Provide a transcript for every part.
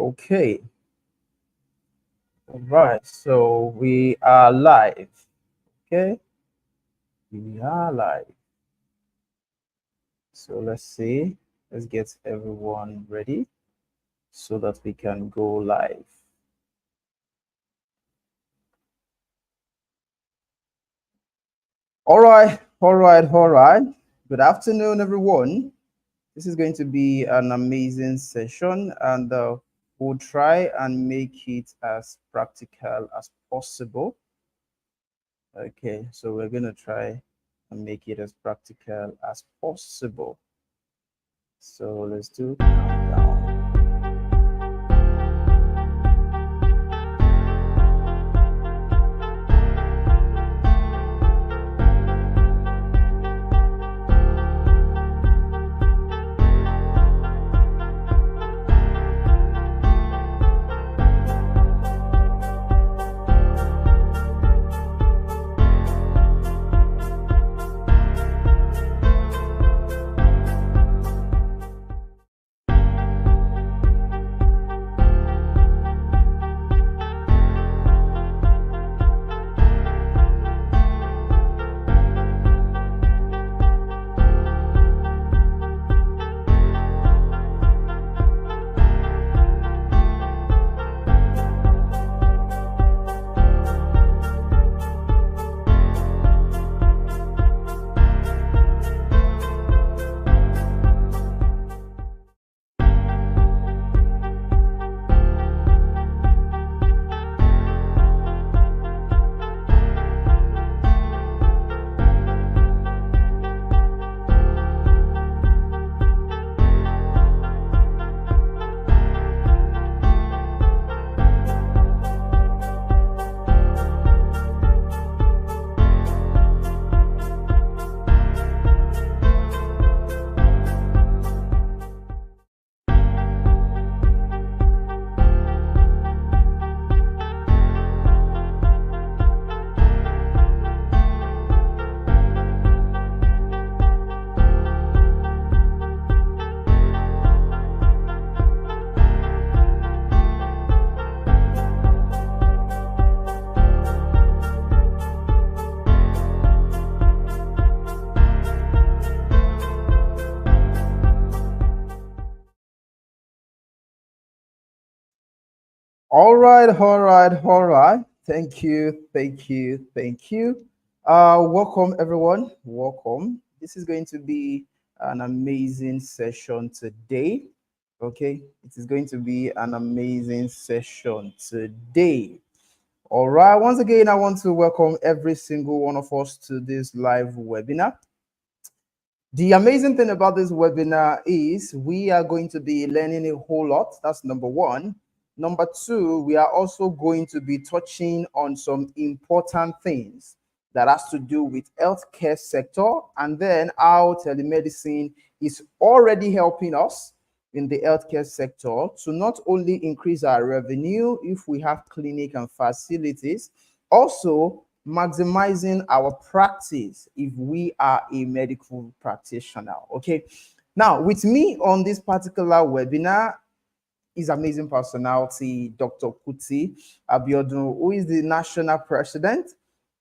Okay. All right. So we are live. Okay. We are live. So let's see. Let's get everyone ready so that we can go live. All right. Good afternoon, everyone. This is going to be an amazing session, and we'll try and make it as practical as possible. Okay, so we're going to try and make it as practical as possible. So let's do countdown. All right. Thank you. Welcome, everyone. Welcome. This is going to be an amazing session today. Okay, it is going to be an amazing session today. All right. Once again, I want to welcome every single one of us to this live webinar. The amazing thing about this webinar is we are going to be learning a whole lot. That's number one. Number two, we are also going to be touching on some important things that has to do with healthcare sector, and then how telemedicine is already helping us in the healthcare sector to not only increase our revenue if we have clinic and facilities, also maximizing our practice if we are a medical practitioner. Okay, now with me on this particular webinar is amazing personality, Dr. Kuti Abiodun, who is the national president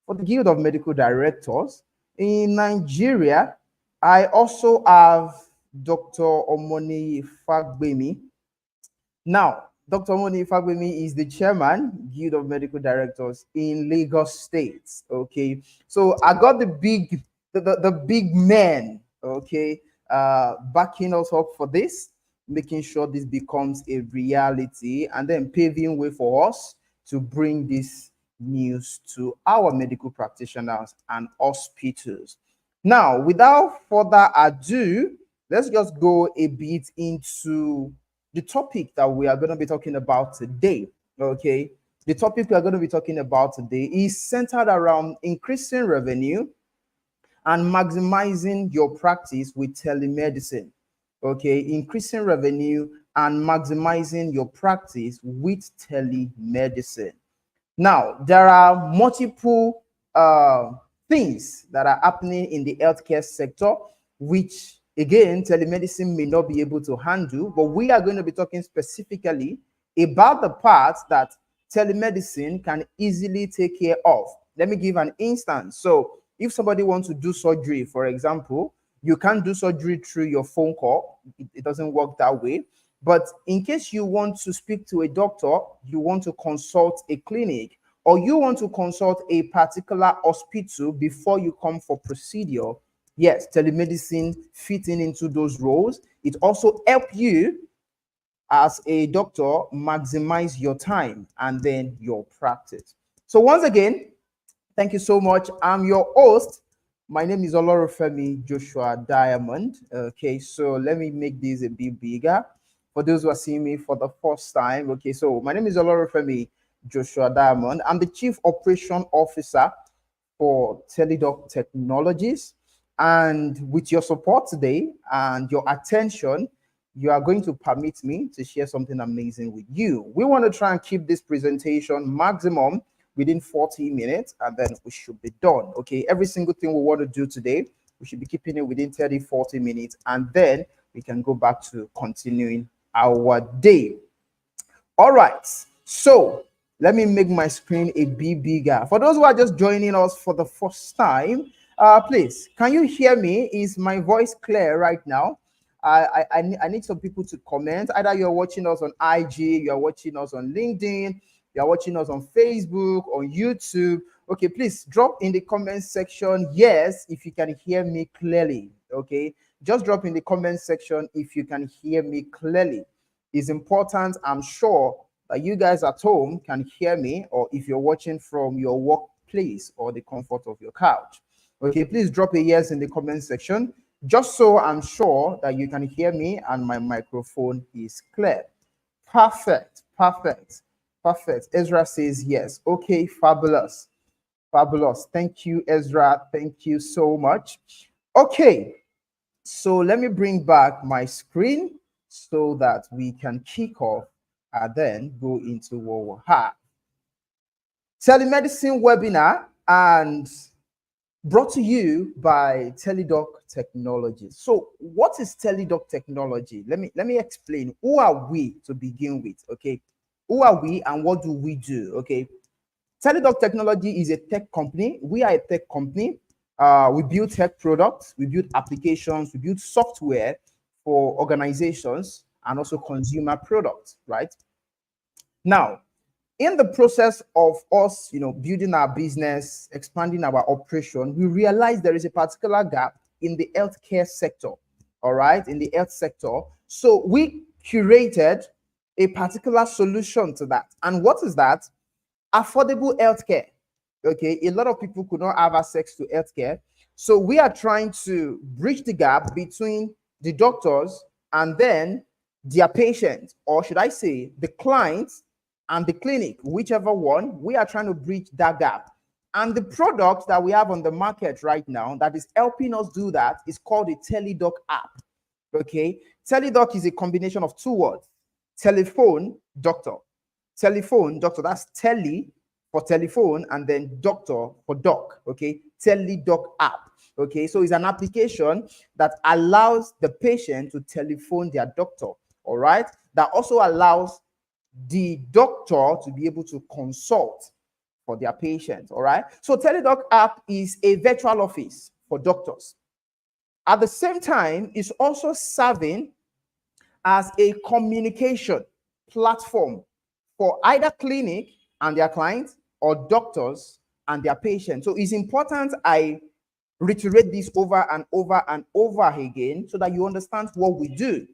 for the Guild of Medical Directors in Nigeria. I also have Dr. Omoni Fagbemi. Now, Dr. Omoni Fagbemi is the chairman, Guild of Medical Directors in Lagos State. Okay, so I got the big men, okay, backing us up for this, making sure this becomes a reality, and then paving way for us to bring this news to our medical practitioners and hospitals. Now, without further ado, let's just go a bit into the topic that we are going to be talking about today. Okay, the topic we are going to be talking about today is centered around increasing revenue and maximizing your practice with telemedicine. Okay, increasing revenue and maximizing your practice with telemedicine. Now, there are multiple things that are happening in the healthcare sector, which again, telemedicine may not be able to handle, but we are going to be talking specifically about the parts that telemedicine can easily take care of. Let me give an instance. So if somebody wants to do surgery, for example, you can't do surgery through your phone call. It doesn't work that way. But in case you want to speak to a doctor, you want to consult a clinic, or you want to consult a particular hospital before you come for procedure, yes, telemedicine fitting into those roles. It also helps you as a doctor maximize your time and then your practice. So once again, thank you so much. I'm your host. My name is Olorunfemi Joshua Diamond. Okay, so let me make this a bit bigger for those who are seeing me for the first time. Okay, so my name is Olorunfemi Joshua Diamond. I'm the Chief Operation Officer for TeleDoc Technologies. And with your support today and your attention, you are going to permit me to share something amazing with you. We want to try and keep this presentation maximum within 40 minutes, and then we should be done. Okay, every single thing we want to do today, we should be keeping it within 30-40 minutes, and then we can go back to continuing our day. All right, so let me make my screen a bit bigger. For those who are just joining us for the first time, please, can you hear me? Is my voice clear right now? I need some people to comment. Either you're watching us on IG, you're watching us on LinkedIn, you're watching us on Facebook, on YouTube. Okay, please drop in the comment section yes if you can hear me clearly. Okay, just drop in the comment section if you can hear me clearly. It's important, I'm sure, that you guys at home can hear me, or if you're watching from your workplace or the comfort of your couch. Okay, please drop a yes in the comment section, just so I'm sure that you can hear me and my microphone is clear. Perfect, perfect, perfect. Ezra says yes. Okay, fabulous, fabulous. Thank you, Ezra. Thank you so much. Okay, so let me bring back my screen so that we can kick off and then go into what we have. Telemedicine webinar, and brought to you by TeleDoc Technology. So what is TeleDoc Technology? Let me explain. Who are we to begin with? Okay, who are we and what do we do? Okay, TeleDoc Technology is a tech company. We are a tech company. We build tech products, we build applications, we build software for organizations and also consumer products, right? Now, in the process of us, building our business, expanding our operation, we realize there is a particular gap in the healthcare sector, all right, in the health sector. So we curated a particular solution to that. And what is that? Affordable healthcare. Okay, a lot of people could not have access to healthcare. So we are trying to bridge the gap between the doctors and then their patients, or should I say the clients and the clinic, whichever one. We are trying to bridge that gap. And the product that we have on the market right now that is helping us do that is called the TeleDoc app. Okay, TeleDoc is a combination of two words: telephone, doctor. Telephone, doctor, that's tele for telephone, and then doctor for doc. Okay, TeleDoc app. Okay, so it's an application that allows the patient to telephone their doctor. All right, that also allows the doctor to be able to consult for their patient. All right, so TeleDoc app is a virtual office for doctors. At the same time, it's also serving as a communication platform for either clinic and their clients or doctors and their patients. So it's important I reiterate this over and over and over again so that you understand what we do.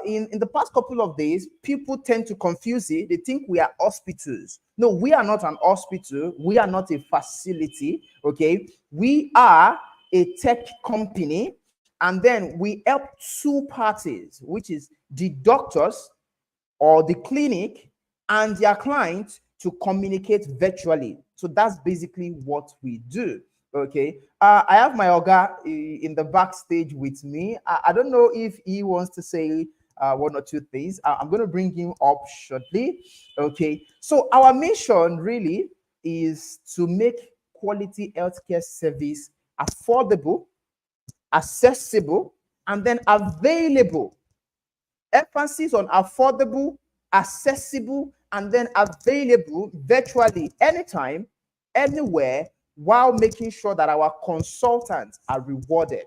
In the past couple of days, people tend to confuse it. They think we are hospitals. No, we are not an hospital. We are not a facility. Okay, we are a tech company, and then we help two parties, which is the doctors or the clinic and their clients, to communicate virtually. So that's basically what we do. Okay, I have my Oga in the backstage with me. I don't know if he wants to say one or two things. I'm going to bring him up shortly. Okay, so our mission really is to make quality healthcare service affordable, accessible, and then available. Emphasis on affordable, accessible, and then available virtually anytime, anywhere, while making sure that our consultants are rewarded.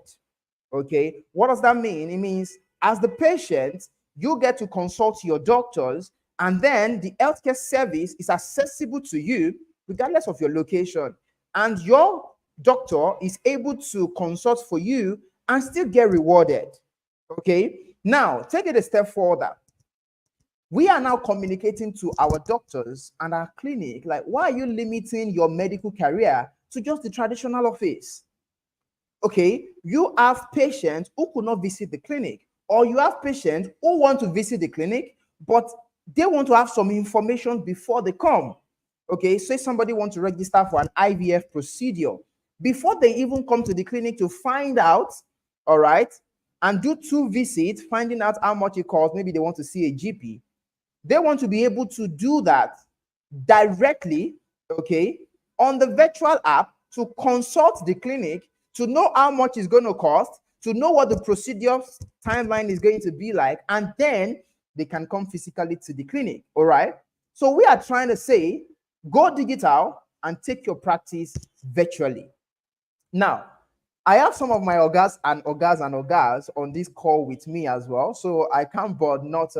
Okay, what does that mean? It means as the patient, you get to consult your doctors, and then the healthcare service is accessible to you regardless of your location. And your doctor is able to consult for you and still get rewarded. Okay, now take it a step further. We are now communicating to our doctors and our clinic, like, why are you limiting your medical career to just the traditional office? Okay, you have patients who could not visit the clinic, or you have patients who want to visit the clinic, but they want to have some information before they come. Okay, say somebody wants to register for an IVF procedure. Before they even come to the clinic to find out, all right, and do 2 visits, finding out how much it costs, maybe they want to see a GP. They want to be able to do that directly, okay, on the virtual app, to consult the clinic, to know how much it's going to cost, to know what the procedure timeline is going to be like, and then they can come physically to the clinic. All right. So we are trying to say, go digital and take your practice virtually. Now, I have some of my ogas on this call with me as well. So I can't but not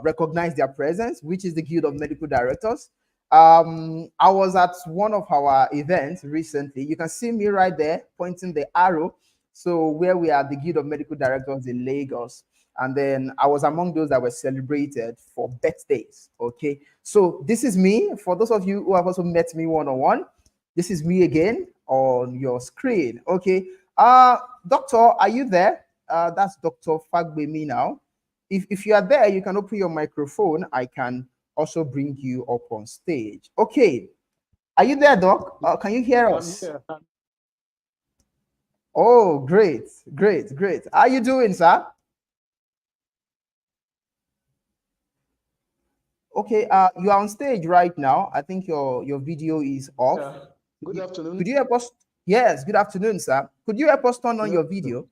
recognize their presence, which is the Guild of Medical Directors. I was at one of our events recently. You can see me right there pointing the arrow. So where we are, the Guild of Medical Directors in Lagos. And then I was among those that were celebrated for birthdays. Okay. So this is me. For those of you who have also met me one-on-one, this is me again on your screen. Okay. Doctor, are you there? That's Dr. Fagbemi now. If you are there, you can open your microphone. I can also bring you up on stage. Okay. Are you there, Doc? Can you hear us? I'm here. Oh, great, great, great. How are you doing, sir? Okay, you are on stage right now. I think your video is off. Yeah. Good afternoon. Could you help us? Yes, good afternoon, sir. Could you help us turn on your video?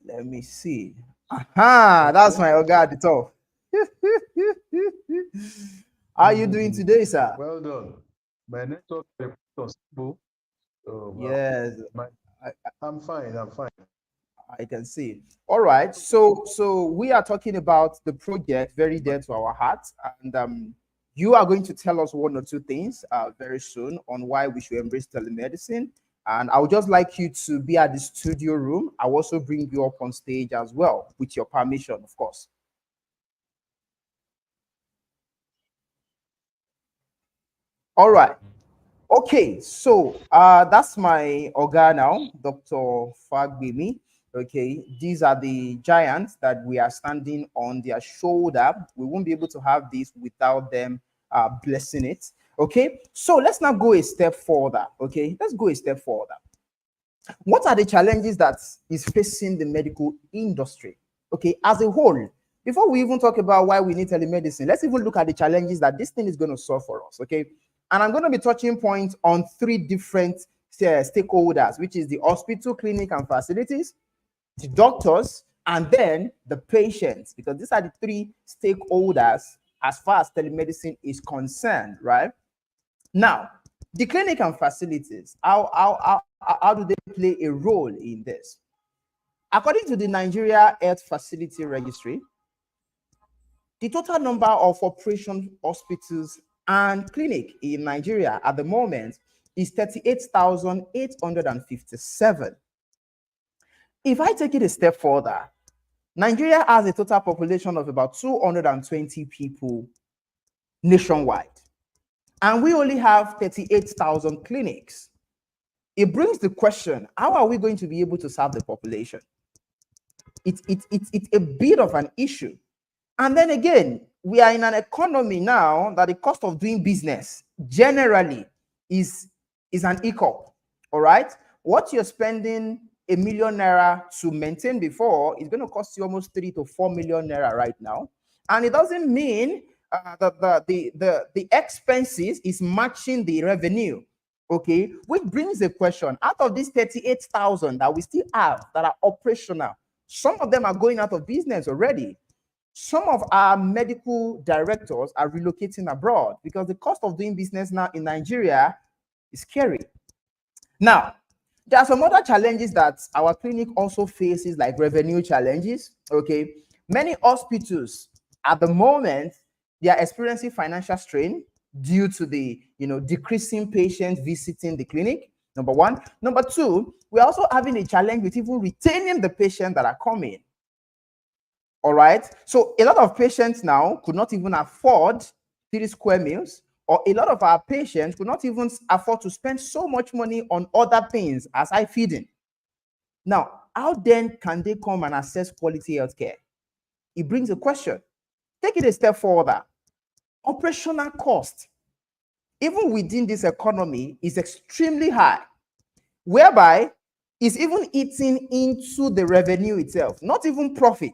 Let me see. Aha, that's my Oga at the top. How are you doing today, sir? Well done. My network is stable. Yes, I'm fine. I'm fine. I can see. All right. So we are talking about the project very dear to our hearts, and you are going to tell us 1 or 2 things very soon on why we should embrace telemedicine. And I would just like you to be at the studio room. I'll also bring you up on stage as well, with your permission, of course. All right. Okay, so that's my Oga now, Dr. Fagbemi. Okay, these are the giants that we are standing on their shoulder. We won't be able to have this without them blessing it. Okay, so let's now go a step further. Okay, let's go a step further. What are the challenges that is facing the medical industry? Okay, as a whole, before we even talk about why we need telemedicine, let's even look at the challenges that this thing is going to solve for us. Okay, and I'm going to be touching points on 3 different stakeholders, which is the hospital, clinic, and facilities, the doctors, and then the patients, because these are the 3 stakeholders as far as telemedicine is concerned, right? Now, the clinic and facilities, how do they play a role in this? According to the Nigeria Health Facility Registry, the total number of operation hospitals and clinic in Nigeria at the moment is 38,857. If I take it a step further, Nigeria has a total population of about 220 people nationwide, and we only have 38,000 clinics. It brings the question, how are we going to be able to serve the population? It's a bit of an issue. And then again, we are in an economy now that the cost of doing business generally is an hiccup. All right. What you're spending ₦1 million to maintain before is going to cost you almost 3 to 4 million naira right now. And it doesn't mean that the expenses is matching the revenue. Okay, which brings the question, out of these 38,000 that we still have that are operational, Some of them are going out of business already. Some of our medical directors are relocating abroad because the cost of doing business now in Nigeria is scary. Now, there are some other challenges that our clinic also faces, like revenue challenges. Okay, many hospitals at the moment, they are experiencing financial strain due to the decreasing patients visiting the clinic. Number one. Number two, we're also having a challenge with even retaining the patients that are coming. All right. So a lot of patients now could not even afford 3 square meals, or a lot of our patients could not even afford to spend so much money on other things as eye feeding. Now, how then can they come and access quality healthcare? It brings a question. Take it a step further. Operational cost, even within this economy, is extremely high, whereby it's even eating into the revenue itself, not even profit.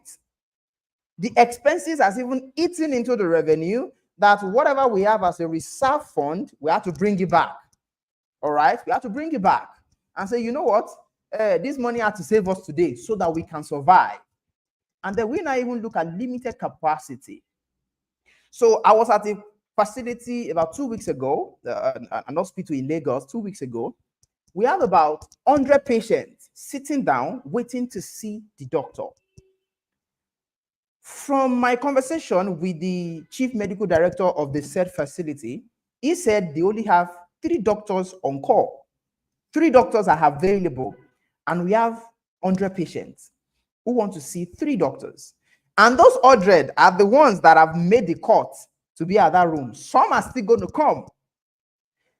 The expenses has even eaten into the revenue, that whatever we have as a reserve fund, we have to bring it back. All right, we have to bring it back and say, you know what, this money had to save us today so that we can survive. And then we now even look at limited capacity. So I was at a facility about 2 weeks ago, an hospital in Lagos 2 weeks ago. We have about 100 patients sitting down waiting to see the doctor. From my conversation with the chief medical director of the said facility, he said they only have 3 doctors on call. 3 doctors are available, and we have 100 patients who want to see 3 doctors. And those 100 are the ones that have made the cut to be at that room. Some are still going to come.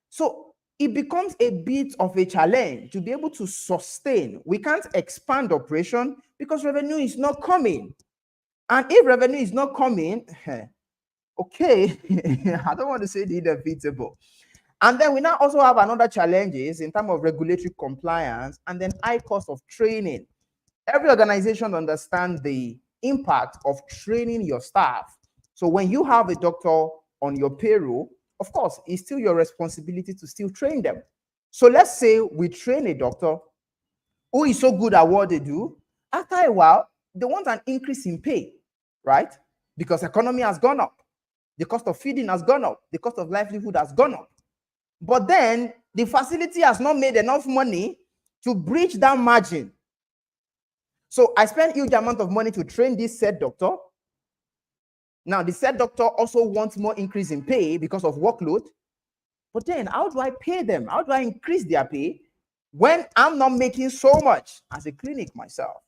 So it becomes a bit of a challenge to be able to sustain. We can't expand operation because revenue is not coming. And if revenue is not coming, okay, I don't want to say the inevitable. And then we now also have another challenges in terms of regulatory compliance, and then high cost of training. Every organization understands the impact of training your staff. So when you have a doctor on your payroll, of course, it's still your responsibility to still train them. So let's say we train a doctor who is so good at what they do. After a while, they want an increase in pay, right? Because economy has gone up. The cost of feeding has gone up. The cost of livelihood has gone up. But then the facility has not made enough money to breach that margin. So I spent huge amount of money to train this said doctor. Now, the said doctor also wants more increase in pay because of workload. But then how do I pay them? How do I increase their pay when I'm not making so much as a clinic myself?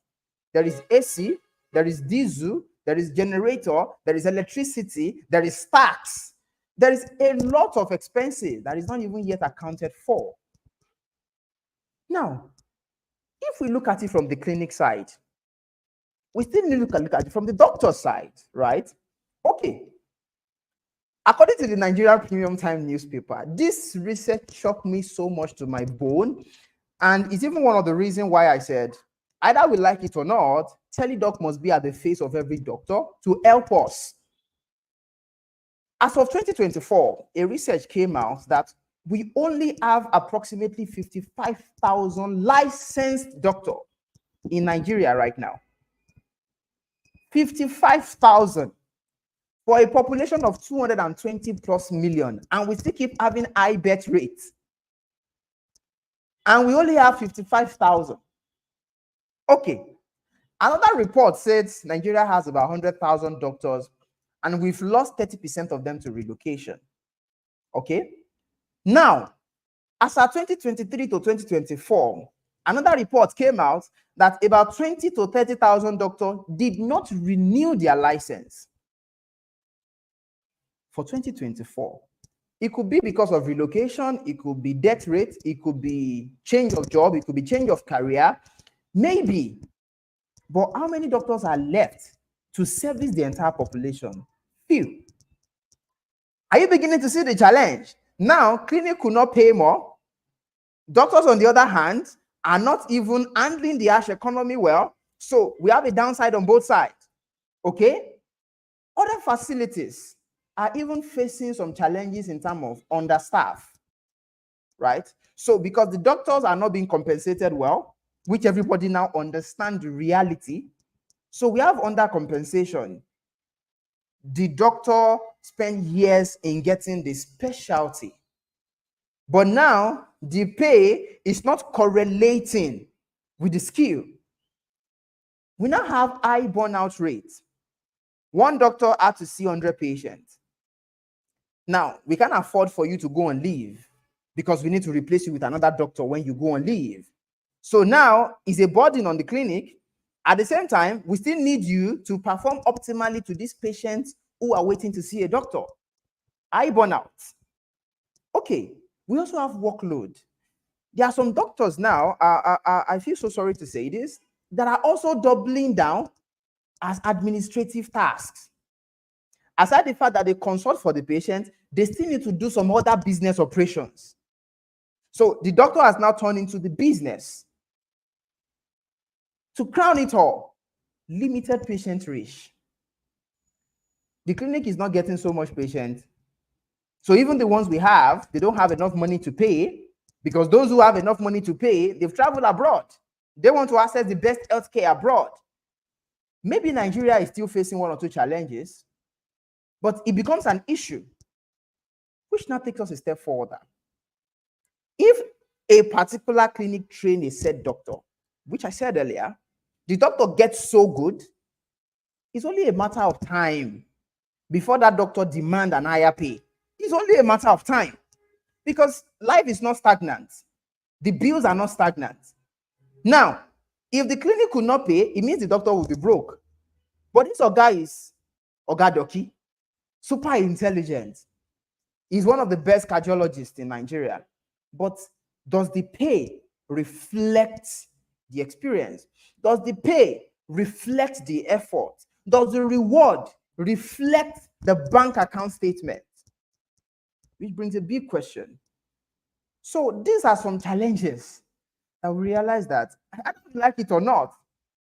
There is AC, there is diesel, there is generator, there is electricity, there is tax. There is a lot of expenses that is not even yet accounted for. Now, if we look at it from the clinic side, we still need to look at it from the doctor side, right? Okay. According to the Nigerian Premium Time newspaper, this research shocked me so much to my bone. And it's even one of the reasons why I said, either we like it or not, TeleDoc must be at the face of every doctor to help us. As of 2024, a research came out that we only have approximately 55,000 licensed doctors in Nigeria right now. 55,000 for a population of 220 plus million, and we still keep having high birth rates. And we only have 55,000. Okay. Another report says Nigeria has about 100,000 doctors, and we've lost 30% of them to relocation. Okay. Now, as of 2023 to 2024, another report came out that about 20 to 30,000 doctors did not renew their license for 2024. It could be because of relocation, it could be death rate, it could be change of job, it could be change of career, maybe. But how many doctors are left to service the entire population? Few. Are you beginning to see the challenge? Now, clinic could not pay more. Doctors, on the other hand, are not even handling the harsh economy well. So we have a downside on both sides. Okay? Other facilities are even facing some challenges in terms of understaff, right? So because the doctors are not being compensated well, which everybody now understands the reality, So we have undercompensation. The doctor spent years in getting the specialty, but now the pay is not correlating with the skill. We now have high burnout rates. One doctor had to see 100 patients. Now, we can't afford for you to go on leave because we need to replace you with another doctor when you go on leave. So now it's a burden on the clinic. At the same time, we still need you to perform optimally to these patients who are waiting to see a doctor. High burnout. Okay, we also have workload. There are some doctors now, I feel so sorry to say this, that are also doubling down as administrative tasks. Aside the fact that they consult for the patient, they still need to do some other business operations. So the doctor has now turned into the business. To crown it all, limited patient reach. The clinic is not getting so much patient. So even the ones we have, they don't have enough money to pay, because those who have enough money to pay, they've traveled abroad. They want to access the best healthcare abroad. Maybe Nigeria is still facing one or two challenges, but it becomes an issue, which now takes us a step further. If a particular clinic trains a said doctor, which I said earlier, the doctor gets so good, it's only a matter of time before that doctor demands an higher pay. It's only a matter of time, because life is not stagnant. The bills are not stagnant. Now, if the clinic could not pay, it means the doctor will be broke. But this Oga is Oga Doki, super intelligent. He's one of the best cardiologists in Nigeria. But does the pay reflect the experience? Does the pay reflect the effort? Does the reward reflect the bank account statement? Which brings a big question. So these are some challenges that we realize that, I don't like it or not.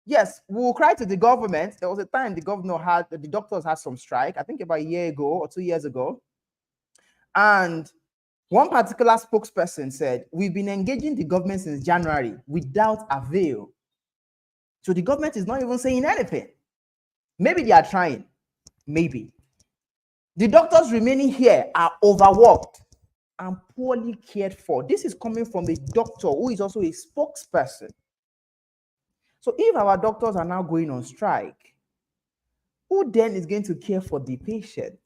Yes, we'll cry to the government. There was a time the doctors had some strike, I think about a year ago or 2 years ago. And one particular spokesperson said, we've been engaging the government since January without avail. So the government is not even saying anything. Maybe they are trying. Maybe. The doctors remaining here are overworked and poorly cared for. This is coming from a doctor who is also a spokesperson. So if our doctors are now going on strike, who then is going to care for the patient?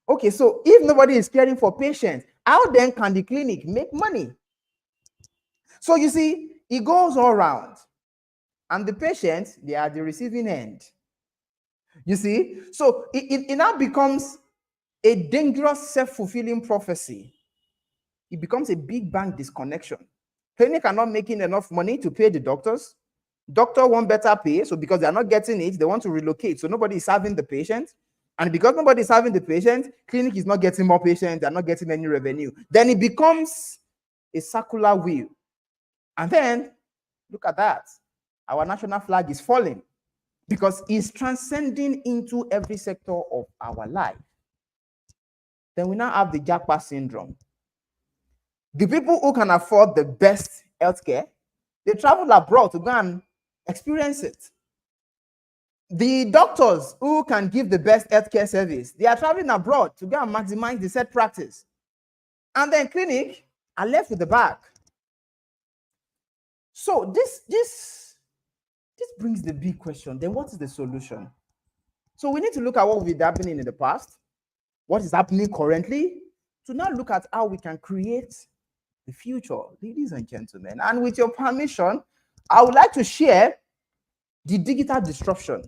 Okay, so if nobody is caring for patients, how then can the clinic make money? So you see, it goes all around. And the patients, they are the receiving end. You see? So it now becomes a dangerous self-fulfilling prophecy. It becomes a big bang disconnection. Clinic are not making enough money to pay the doctors. Doctor want better pay, so because they are not getting it, they want to relocate. So nobody is serving the patient. And because nobody is serving the patient, clinic is not getting more patients, they're not getting any revenue. Then it becomes a circular wheel. And then, look at that. Our national flag is falling because it's transcending into every sector of our life. Then we now have the Jackpot syndrome. The people who can afford the best healthcare, they travel abroad to go and experience it. The doctors who can give the best healthcare service, they are traveling abroad to go and maximize the said practice. And then clinic are left with the bag. So this brings the big question. Then what is the solution? So we need to look at what we've been happening in the past, what is happening currently, to now look at how we can create the future, ladies and gentlemen. And with your permission, I would like to share the digital disruption.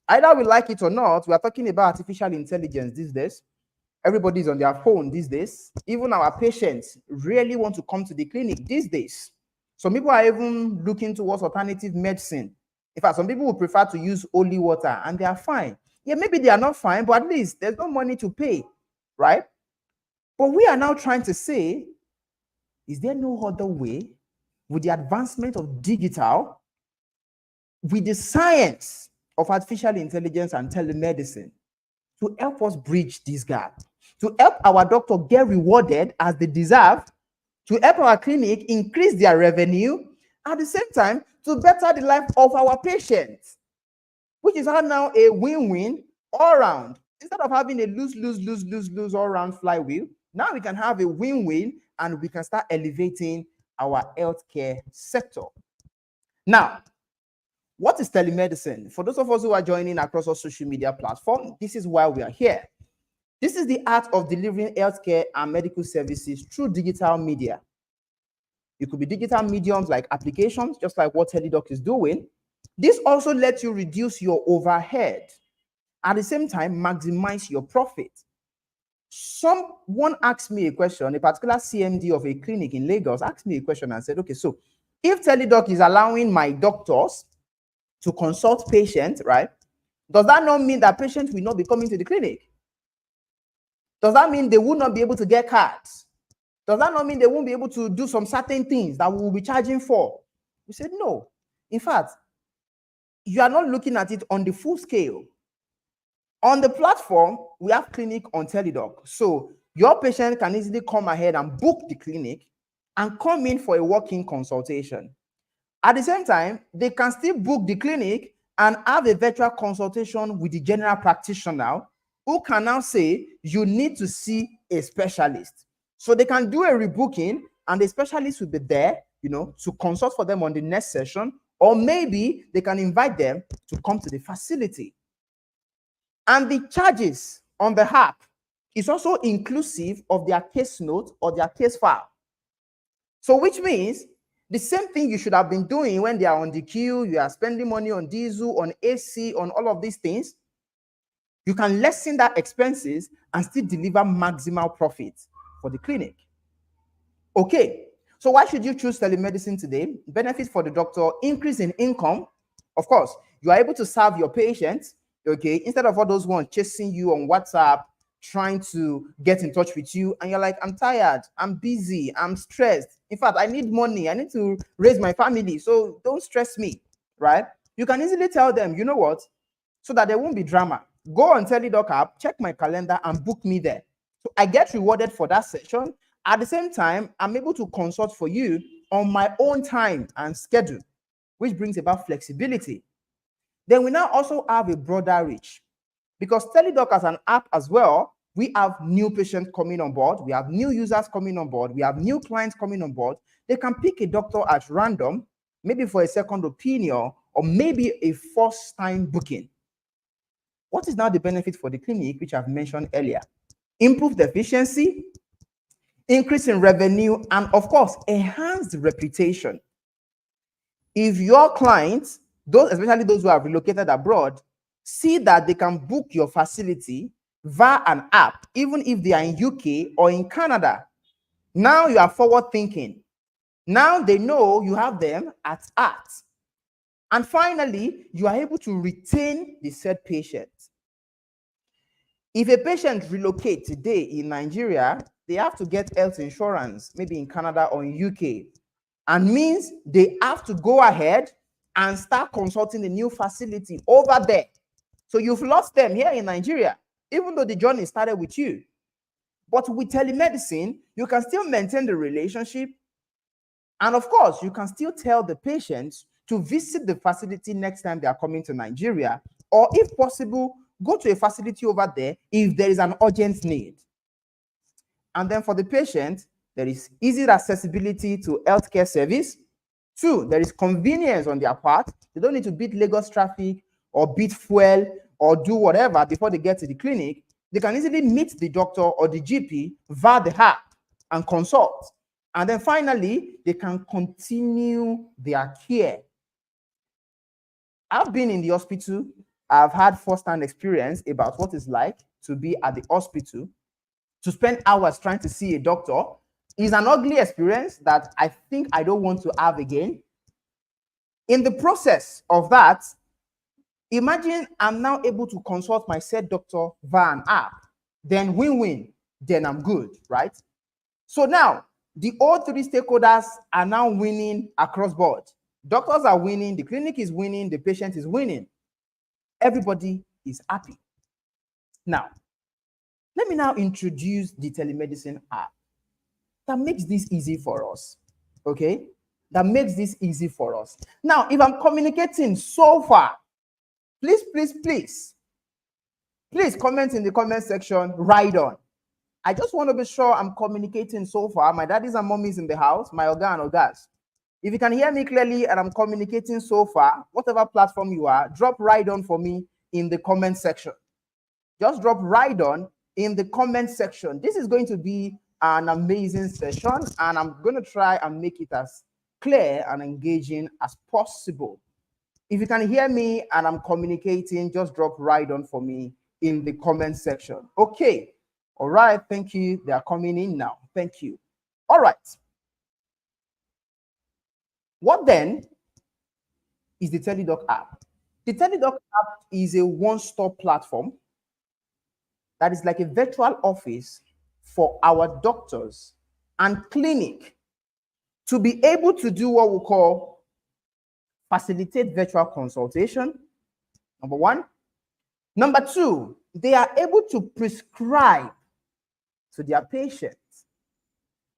Either we like it or not, we are talking about artificial intelligence these days. Everybody's on their phone these days. Even our patients really want to come to the clinic these days. Some people are even looking towards alternative medicine. In fact, some people would prefer to use holy water and they are fine. Yeah, maybe they are not fine, but at least there's no money to pay, right? But we are now trying to say, is there no other way with the advancement of digital, with the science of artificial intelligence and telemedicine, to help us bridge this gap, to help our doctor get rewarded as they deserve, to help our clinic increase their revenue, at the same time, to better the life of our patients? which is now a win-win all around. Instead of having a lose all around flywheel, now we can have a win-win and we can start elevating our healthcare sector. Now, what is telemedicine? For those of us who are joining across our social media platform, this is why we are here. This is the art of delivering healthcare and medical services through digital media. It could be digital mediums like applications, just like what TeleDoc is doing. This also lets you reduce your overhead. At the same time, maximize your profit. Someone asked me a question, a particular CMD of a clinic in Lagos asked me a question and said, okay, so if TeleDoc is allowing my doctors to consult patients, right, does that not mean that patients will not be coming to the clinic? Does that mean they will not be able to get cards? Does that not mean they won't be able to do some certain things that we will be charging for? We said, no. In fact, you are not looking at it on the full scale. On the platform, we have clinic on TeleDoc. So your patient can easily come ahead and book the clinic and come in for a walk-in consultation. At the same time, they can still book the clinic and have a virtual consultation with the general practitioner who can now say, you need to see a specialist. So they can do a rebooking and the specialist will be there, to consult for them on the next session, or maybe they can invite them to come to the facility. And the charges on the app is also inclusive of their case note or their case file. So which means the same thing you should have been doing when they are on the queue, you are spending money on diesel, on AC, on all of these things, you can lessen that expenses and still deliver maximal profit for the clinic. Okay, so why should you choose telemedicine today? Benefit for the doctor, increase in income. Of course, you are able to serve your patients, okay, instead of all those ones chasing you on WhatsApp, trying to get in touch with you, and you're like, I'm tired, I'm busy, I'm stressed. In fact, I need money, I need to raise my family, so don't stress me, right? You can easily tell them, you know what, so that there won't be drama. Go on TeleDoc app, check my calendar, and book me there. So I get rewarded for that session. At the same time, I'm able to consult for you on my own time and schedule, which brings about flexibility. Then we now also have a broader reach. Because TeleDoc as an app as well, we have new patients coming on board, we have new users coming on board, we have new clients coming on board. They can pick a doctor at random, maybe for a second opinion, or maybe a first-time booking. What is now the benefit for the clinic, which I've mentioned earlier? Improved efficiency, increase in revenue, and of course, enhanced reputation. If your clients, especially those who have relocated abroad, see that they can book your facility via an app, even if they are in UK or in Canada, now you are forward thinking. Now they know you have them at heart. And finally, you are able to retain the said patient. If a patient relocates today in Nigeria, they have to get health insurance, maybe in Canada or in UK, and means they have to go ahead and start consulting the new facility over there. So you've lost them here in Nigeria, even though the journey started with you. But with telemedicine, you can still maintain the relationship. And of course, you can still tell the patients to visit the facility next time they are coming to Nigeria, or if possible, go to a facility over there if there is an urgent need. And then for the patient, there is easy accessibility to healthcare service. 2, there is convenience on their part. They don't need to beat Lagos traffic or beat fuel or do whatever before they get to the clinic. They can easily meet the doctor or the GP via the app and consult. And then finally, they can continue their care. I've been in the hospital. I've had first-hand experience about what it's like to be at the hospital, to spend hours trying to see a doctor. Is an ugly experience that I think I don't want to have again. In the process of that, imagine I'm now able to consult my said doctor via an app. Then win-win, then I'm good, right? So now, the all 3 stakeholders are now winning across board. Doctors are winning, the clinic is winning, the patient is winning. Everybody is happy. Now, let me now introduce the telemedicine app that makes this easy for us, okay? That makes this easy for us. Now, if I'm communicating so far please comment in the comment section, ride on. I just want to be sure I'm communicating so far. My daddies and mummies in the house, my organ or gas. If you can hear me clearly and I'm communicating so far, whatever platform you are, drop ride on for me in the comment section. Just drop ride on in the comment section. This is going to be an amazing session, and I'm going to try and make it as clear and engaging as possible. If you can hear me and I'm communicating, just drop ride on for me in the comment section. Okay. All right. Thank you. They are coming in now. Thank you. All right. What then is the TeleDoc app? The TeleDoc app is a one-stop platform that is like a virtual office for our doctors and clinic to be able to do what we call facilitate virtual consultation, number one. Number two, they are able to prescribe to their patients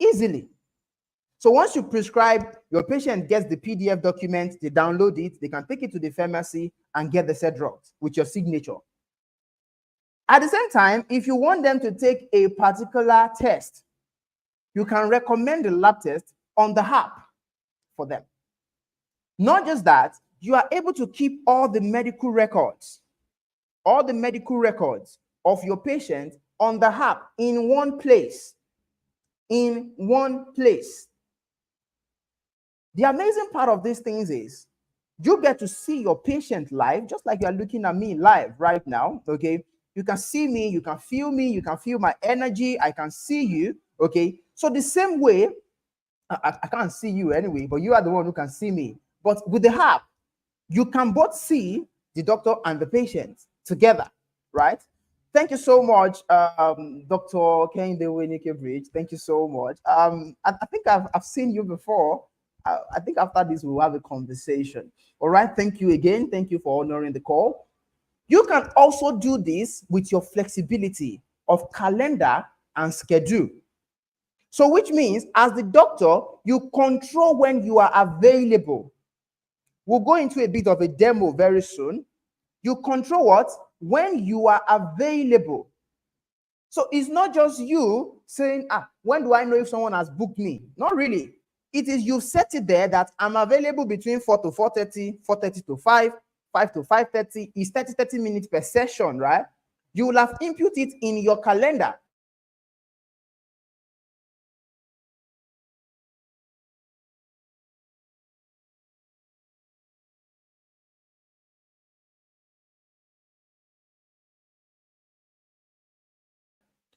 easily. So once you prescribe, your patient gets the PDF document, they download it, they can take it to the pharmacy and get the said drugs with your signature. At the same time, if you want them to take a particular test, you can recommend the lab test on the app for them. Not just that, you are able to keep all the medical records of your patient on the app in one place. In one place. The amazing part of these things is you get to see your patient live, just like you're looking at me live right now. Okay. You can see me, you can feel me, you can feel my energy, I can see you. Okay. So the same way, I can't see you anyway, but you are the one who can see me. But with the app, you can both see the doctor and the patient together, right? Thank you so much, Dr. Kehinde Wenike Bridge. Thank you so much. I think I've seen you before. I think after this, we'll have a conversation. All right. Thank you again. Thank you for honoring the call. You can also do this with your flexibility of calendar and schedule. So which means as the doctor, you control when you are available. We'll go into a bit of a demo very soon. You control what? When you are available. So it's not just you saying, when do I know if someone has booked me? Not really. It is you set it there that I'm available between 4 to 4:30, 4:30 to 5, 5 to 5:30. It's 30 minutes per session, right? You will have input it in your calendar.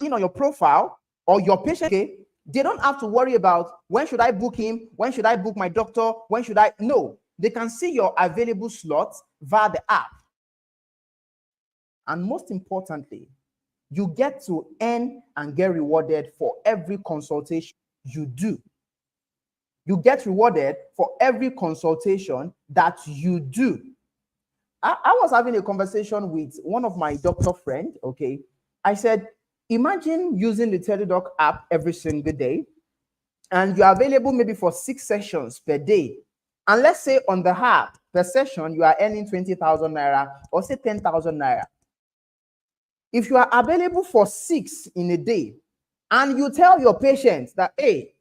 On your profile or your patient, okay, they don't have to worry about when should I book him, when should I book my doctor, when should I? No, they can see your available slots via the app. And most importantly, you get to earn and get rewarded for every consultation you do. You get rewarded for every consultation that you do. I was having a conversation with one of my doctor friends, okay? I said, imagine using the TeleDoc app every single day, and you're available maybe for 6 sessions per day. And let's say on the app, per session, you are earning 20,000 naira or say 10,000 naira. If you are available for 6 in a day, and you tell your patients that, hey,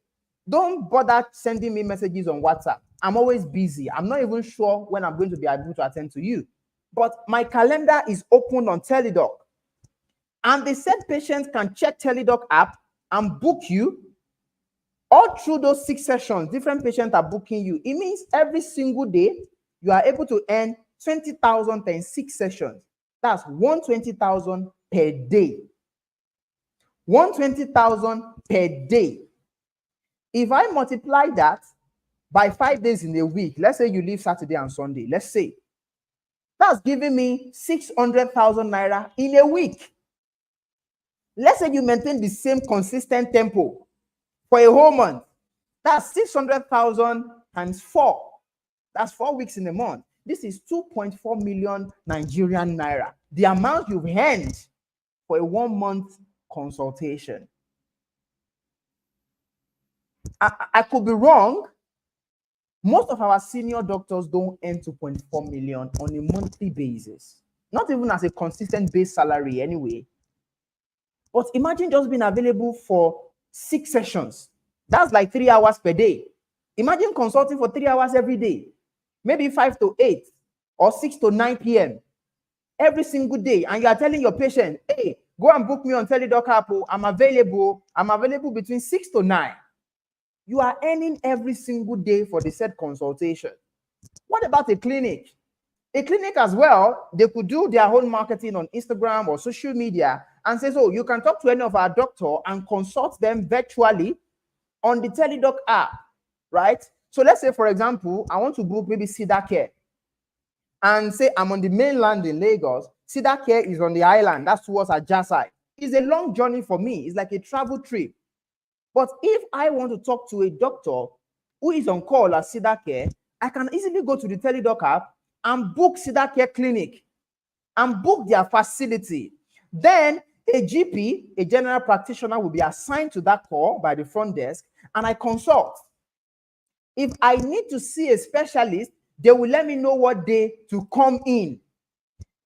don't bother sending me messages on WhatsApp. I'm always busy. I'm not even sure when I'm going to be able to attend to you. But my calendar is open on TeleDoc. And the said patients can check TeleDoc app and book you. All through those 6 sessions, different patients are booking you. It means every single day, you are able to earn 20,000 in 6 sessions. That's 120,000 per day. 120,000 per day. If I multiply that by 5 days in a week, let's say you leave Saturday and Sunday, let's say, that's giving me 600,000 naira in a week. Let's say you maintain the same consistent tempo for a whole month. That's 600,000 times 4. That's 4 weeks in a month. This is 2.4 million Nigerian naira. The amount you've earned for a 1-month consultation. I could be wrong. Most of our senior doctors don't earn 2.4 million on a monthly basis, not even as a consistent base salary anyway. But imagine just being available for 6 sessions. That's like 3 hours per day. Imagine consulting for 3 hours every day, maybe 5 to 8 or 6 to 9 p.m. every single day. And you are telling your patient, hey, go and book me on TeleDoc app. I'm available between 6 to 9. You are earning every single day for the said consultation. What about a clinic? A clinic as well, they could do their own marketing on Instagram or social media and say, so you can talk to any of our doctor and consult them virtually on the TeleDoc app, right? So let's say, for example, I want to book maybe Cedar Care and say I'm on the mainland in Lagos. Cedar Care is on the island. That's towards Ajasai. It's a long journey for me. It's like a travel trip. But if I want to talk to a doctor who is on call at Cedar Care, I can easily go to the TeleDoc app and book Cedar Care Clinic and book their facility. Then a GP, a general practitioner, will be assigned to that call by the front desk, and I consult. If I need to see a specialist, they will let me know what day to come in.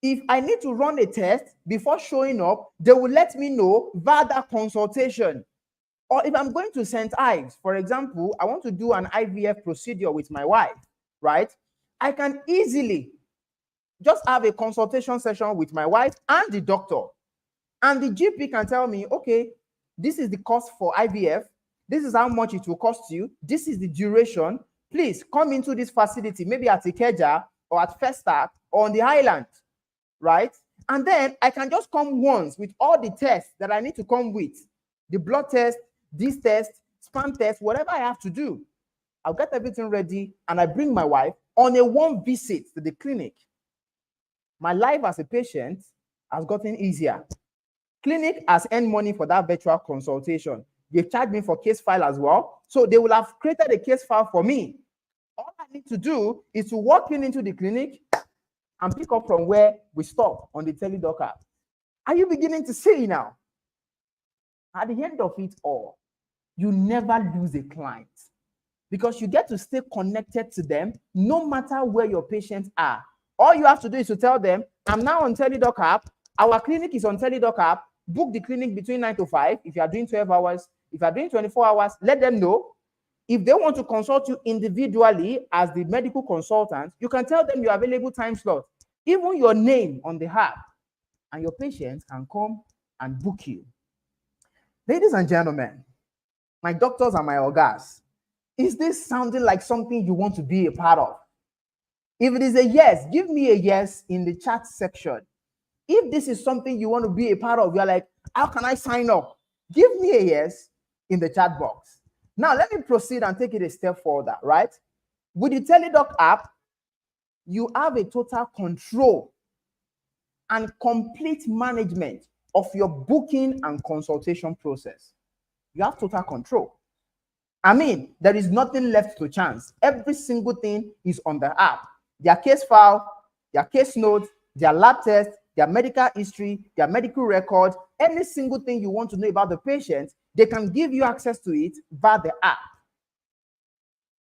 If I need to run a test before showing up, they will let me know via that consultation. Or if I'm going to St. Ives, for example, I want to do an IVF procedure with my wife, right? I can easily just have a consultation session with my wife and the doctor. And the GP can tell me, okay, this is the cost for IVF. This is how much it will cost you. This is the duration. Please come into this facility, maybe at Ikeja or at Festac or on the island, right? And then I can just come once with all the tests that I need to come with. The blood test, this test, sperm test, whatever I have to do. I'll get everything ready and I bring my wife on a one visit to the clinic. My life as a patient has gotten easier. Clinic has earned money for that virtual consultation. They charge me for case file as well. So they will have created a case file for me. All I need to do is to walk into the clinic and pick up from where we stop on the TeleDoc app. Are you beginning to see now? At the end of it all, you never lose a client because you get to stay connected to them no matter where your patients are. All you have to do is to tell them, I'm now on TeleDoc app. Our clinic is on TeleDoc app. Book the clinic between 9 to 5. If you are doing 12 hours, if you are doing 24 hours, let them know. If they want to consult you individually as the medical consultant, you can tell them your available time slot, even your name on the app, and your patients can come and book you. Ladies and gentlemen, my doctors and my ogas, is this sounding like something you want to be a part of? If it is a yes, give me a yes in the chat section. If this is something you want to be a part of, you're like, how can I sign up? Give me a yes in the chat box. Now, let me proceed and take it a step further, right? With the TeleDoc app, you have a total control and complete management of your booking and consultation process. You have total control. I mean, there is nothing left to chance. Every single thing is on the app. Their case file, their case notes, their lab test, their medical history, their medical records, any single thing you want to know about the patient, they can give you access to it via the app.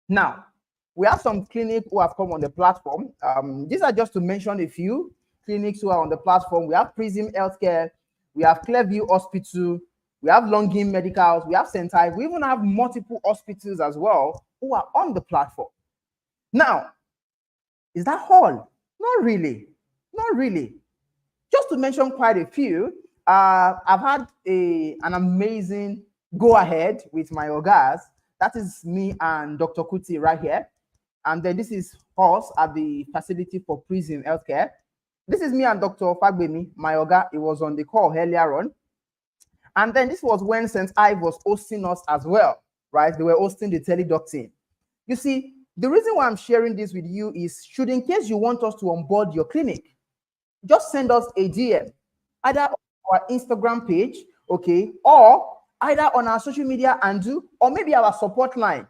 Now, we have some clinics who have come on the platform. These are just to mention a few clinics who are on the platform. We have Prism Healthcare, we have Clearview Hospital, we have Longin Medicals, we have St. Ives, we even have multiple hospitals as well who are on the platform. Now, is that all? Not really. Not really. Just to mention quite a few, I've had an amazing go-ahead with my ogas. That is me and Dr. Kuti right here. And then this is us at the facility for Prism Healthcare. This is me and Dr. Fagbemi, my oga. It was on the call earlier on. And then this was when St. Ives was hosting us as well, right? They were hosting the TeleDoc team. You see, the reason why I'm sharing this with you is, should in case you want us to onboard your clinic, just send us a DM, either on our Instagram page, okay, or either on our social media handle, or maybe our support line.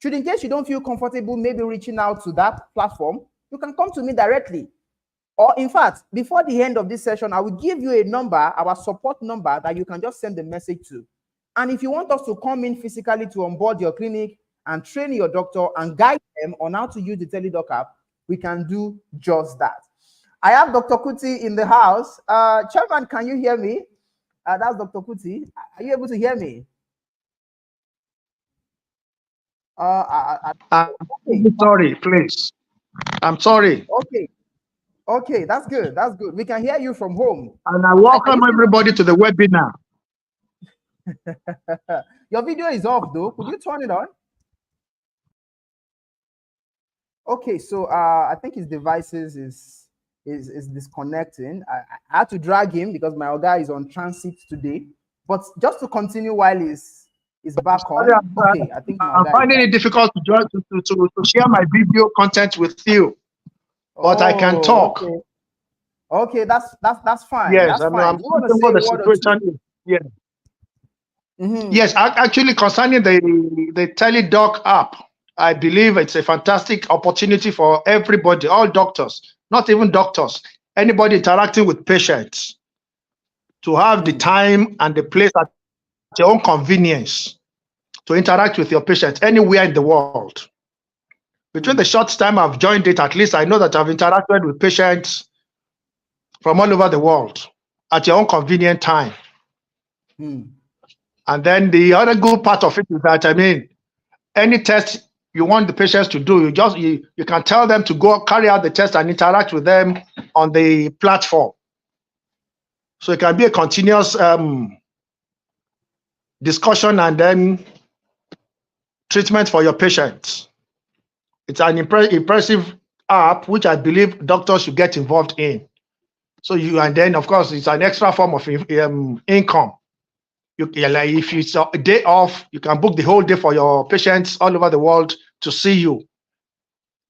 Should in case you don't feel comfortable maybe reaching out to that platform, you can come to me directly. Or in fact, before the end of this session, I will give you a number, our support number, that you can just send the message to. And if you want us to come in physically to onboard your clinic and train your doctor and guide them on how to use the TeleDoc app, we can do just that. I have Dr. Kuti in the house. Chairman, can you hear me? That's Dr. Kuti. Are you able to hear me? I'm sorry, please. I'm sorry. Okay, that's good. That's good. We can hear you from home. And I welcome everybody to the webinar. Your video is off though. Could you turn it on? Okay, so I think his devices is disconnecting. I had to drag him because my guy is on transit today. But just to continue while he's back on. Okay, I think I'm finding it difficult to join to share my video content with you, but I can talk. Okay, that's fine. Yes, that's fine. I'm what the situation is. Yeah. Yes, actually, concerning the TeleDoc app, I believe it's a fantastic opportunity for everybody, all doctors, not even doctors, anybody interacting with patients, to have the time and the place at your own convenience to interact with your patient anywhere in the world. Between the short time I've joined it, at least I know that I've interacted with patients from all over the world at your own convenient time. And then the other good part of it is that, I mean, any test you want the patients to do, you can tell them to go carry out the test and interact with them on the platform. So it can be a continuous discussion and then treatment for your patients. It's an impressive app, which I believe doctors should get involved in. So and then of course it's an extra form of income. If it's a day off, you can book the whole day for your patients all over the world to see you.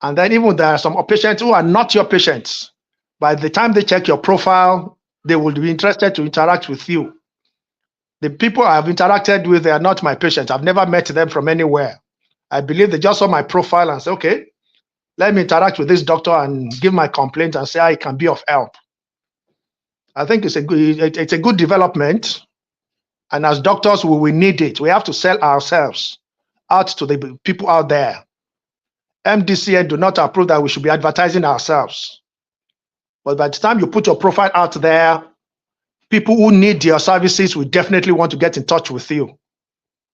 And then even there are some patients who are not your patients. By the time they check your profile, they will be interested to interact with you. The people I have interacted with, they are not my patients. I've never met them from anywhere. I believe they just saw my profile and say, okay, let me interact with this doctor and give my complaint and say I can be of help. I think it's a good development. And as doctors, we will need it. We have to sell ourselves out to the people out there. MDCN do not approve that we should be advertising ourselves. But by the time you put your profile out there, people who need your services will definitely want to get in touch with you.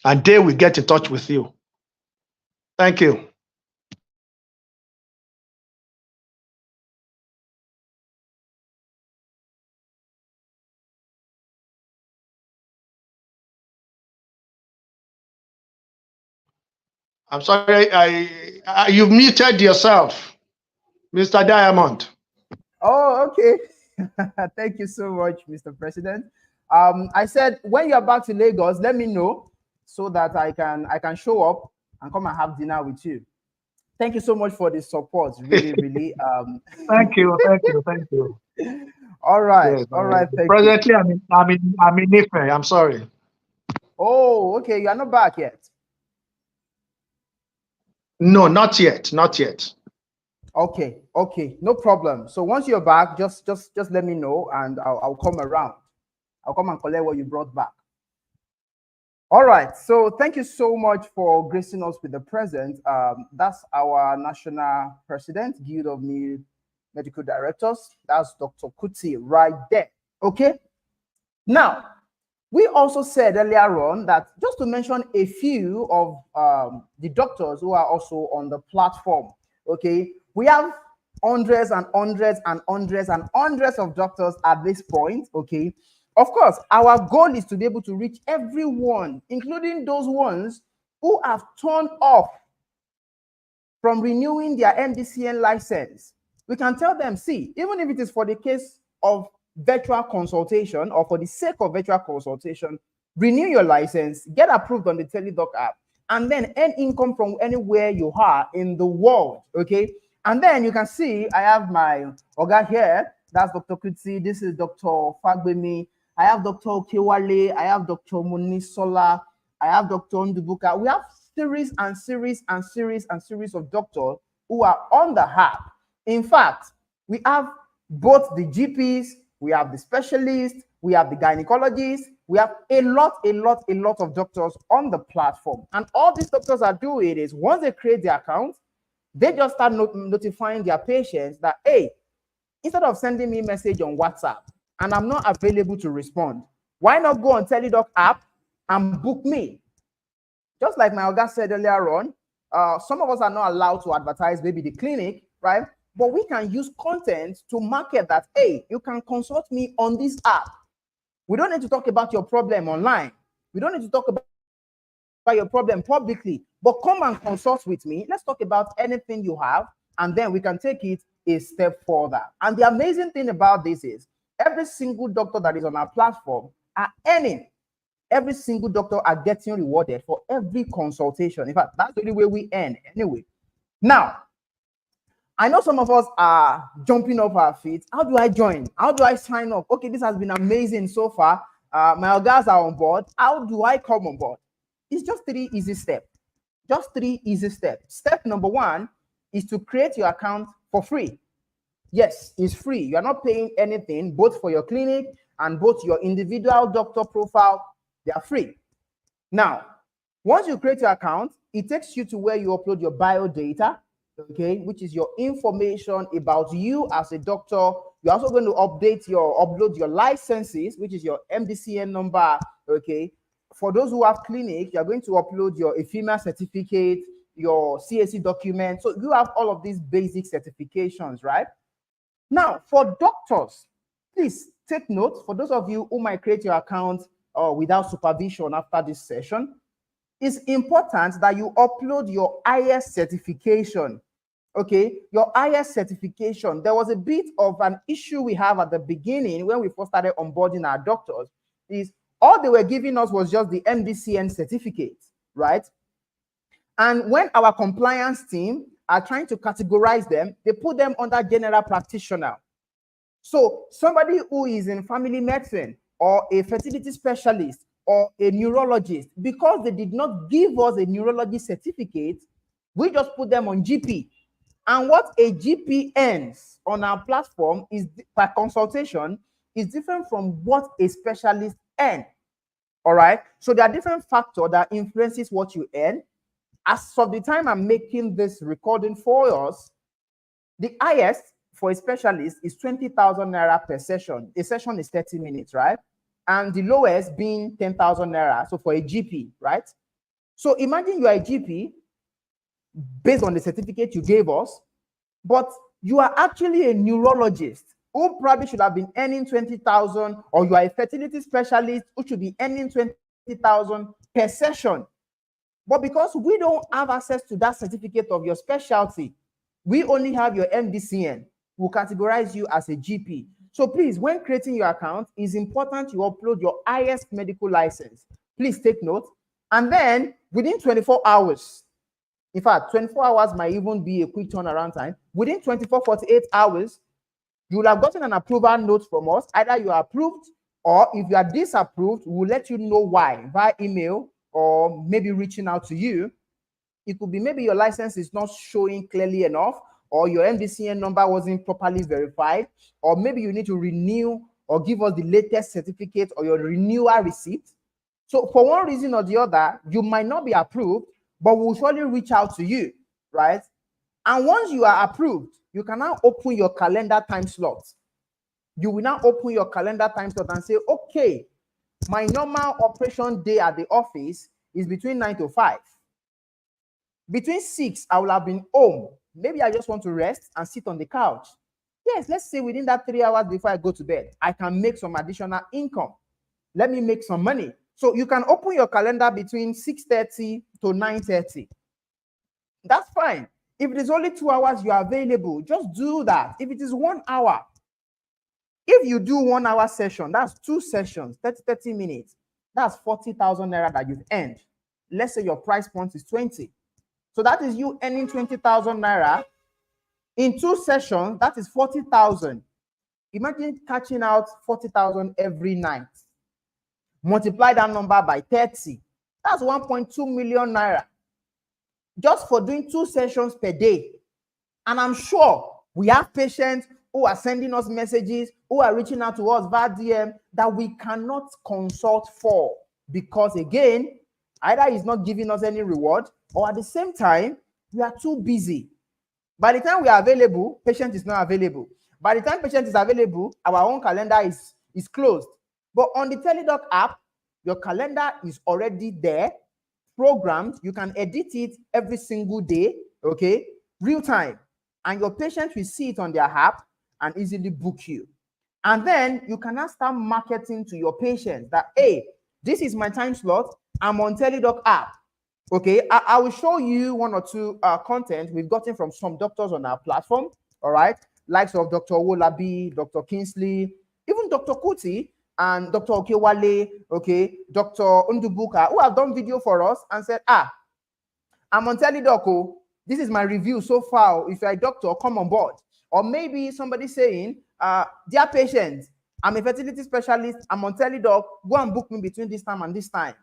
And they will get in touch with you. Thank you. I'm sorry, you've muted yourself, Mr. Diamond. Oh, okay. Thank you so much, Mr. President. I said when you're back to Lagos, let me know so that I can show up and come and have dinner with you. Thank you so much for the support. Really, really. Thank you. All right, yes, all right. Presently, I'm in Ife. I'm sorry. Oh, okay. You are not back yet. No, not yet. Okay, no problem. So once you're back, just let me know and I'll come around. I'll come and collect what you brought back. All right. So thank you so much for gracing us with the present. That's our national president, Guild of Medical Directors. That's Dr. Kuti right there. Okay. Now, we also said earlier on that just to mention a few of the doctors who are also on the platform. Okay. We have hundreds and hundreds and hundreds and hundreds of doctors at this point. Okay. Of course, our goal is to be able to reach everyone, including those ones who have turned off from renewing their MDCN license. We can tell them, see, even if it is for the case of virtual consultation or for the sake of virtual consultation, renew your license, get approved on the TeleDoc app, and then earn income from anywhere you are in the world, okay? And then you can see I have my Oga here. That's Dr. Kuti. This is Dr. Fagbemi. I have Dr. Okewale. I have Dr. Munisola. I have Dr. Ndubuka. We have series and series and series and series of doctors who are on the app. In fact, we have both the GPs, we have the specialists, we have the gynecologists, we have a lot of doctors on the platform. And all these doctors are doing is once they create their account, they just start notifying their patients that, hey, instead of sending me a message on WhatsApp and I'm not available to respond, why not go on TeleDoc app and book me? Just like my Oga said earlier on, some of us are not allowed to advertise maybe the clinic, right? But we can use content to market that, hey, you can consult me on this app. We don't need to talk about your problem online. We don't need to talk about your problem publicly, but come and consult with me. Let's talk about anything you have, and then we can take it a step further. And the amazing thing about this is every single doctor that is on our platform are earning. Every single doctor are getting rewarded for every consultation. In fact, that's the only way we earn anyway. Now, I know some of us are jumping off our feet. How do I join? How do I sign up? Okay, this has been amazing so far. My guys are on board. How do I come on board? It's just 3 easy steps. Just 3 easy steps. Step number 1 is to create your account for free. Yes, it's free. You are not paying anything, both for your clinic and both your individual doctor profile. They are free. Now, once you create your account, it takes you to where you upload your bio data, okay, which is your information about you as a doctor. You're also going to upload your licenses, which is your MDCN number, okay. For those who have clinic, you're going to upload your EFIMA certificate, your CAC document. So you have all of these basic certifications, right? Now, for doctors, please take note, for those of you who might create your account without supervision after this session, it's important that you upload your IS certification. Okay, your IS certification. There was a bit of an issue we have at the beginning when we first started onboarding our doctors. Is all they were giving us was just the MDCN certificate, right? And when our compliance team are trying to categorize them, they put them under general practitioner. So somebody who is in family medicine or a fertility specialist or a neurologist, because they did not give us a neurology certificate, we just put them on GP. And what a GP earns on our platform is per consultation is different from what a specialist earns. All right. So there are different factors that influences what you earn. As of the time I'm making this recording for us, the highest for a specialist is 20,000 naira per session. A session is 30 minutes, right? And the lowest being 10,000 naira. So for a GP, right? So imagine you are a GP based on the certificate you gave us, but you are actually a neurologist who probably should have been earning 20,000, or you are a fertility specialist who should be earning 20,000 per session. But because we don't have access to that certificate of your specialty, we only have your MDCN. We'll categorize you as a GP. So please, when creating your account, it's important you upload your highest medical license. Please take note. And then within 24 hours, in fact, 24 hours might even be a quick turnaround time. Within 48 hours, you will have gotten an approval note from us. Either you are approved, or if you are disapproved, we'll let you know why via email or maybe reaching out to you. It could be maybe your license is not showing clearly enough, or your MDCN number wasn't properly verified, or maybe you need to renew or give us the latest certificate or your renewal receipt. So for one reason or the other, you might not be approved, but we'll surely reach out to you, right? And once you are approved, you can now open your calendar time slot. You will now open your calendar time slot and say, okay, my normal operation day at the office is between 9 to 5. Between 6, I will have been home. Maybe I just want to rest and sit on the couch. Yes, let's say within that 3 hours before I go to bed, I can make some additional income. Let me make some money. So you can open your calendar between 6:30 to 9:30. That's fine. If it is only 2 hours you are available, just do that. If it is 1 hour, if you do 1 hour session, that's 2 sessions, 30 minutes. That's 40,000 naira that you've earned. Let's say your price point is 20. So that is you earning 20,000 naira. In 2 sessions, that is 40,000. Imagine catching out 40,000 every night. Multiply that number by 30. That's 1.2 million naira. Just for doing 2 sessions per day. And I'm sure we have patients who are sending us messages, who are reaching out to us via DM that we cannot consult for, because again, either he's not giving us any reward, or at the same time, we are too busy. By the time we are available, patient is not available. By the time patient is available, our own calendar is closed. But on the TeleDoc app, your calendar is already there, programmed. You can edit it every single day, okay, real time. And your patient will see it on their app and easily book you. And then you can now start marketing to your patients that, hey, this is my time slot. I'm on TeleDoc app. Okay, I will show you one or two content we've gotten from some doctors on our platform. All right, likes of Dr. Wolabi, Dr. Kingsley, even Dr. Kuti and Dr. Okewale, okay, Dr. Undubuka, who have done video for us and said, I'm on TeleDoc. Oh, this is my review so far. If you're a doctor, come on board. Or maybe somebody saying, dear patient, I'm a fertility specialist. I'm on TeleDoc. Go and book me between this time and this time.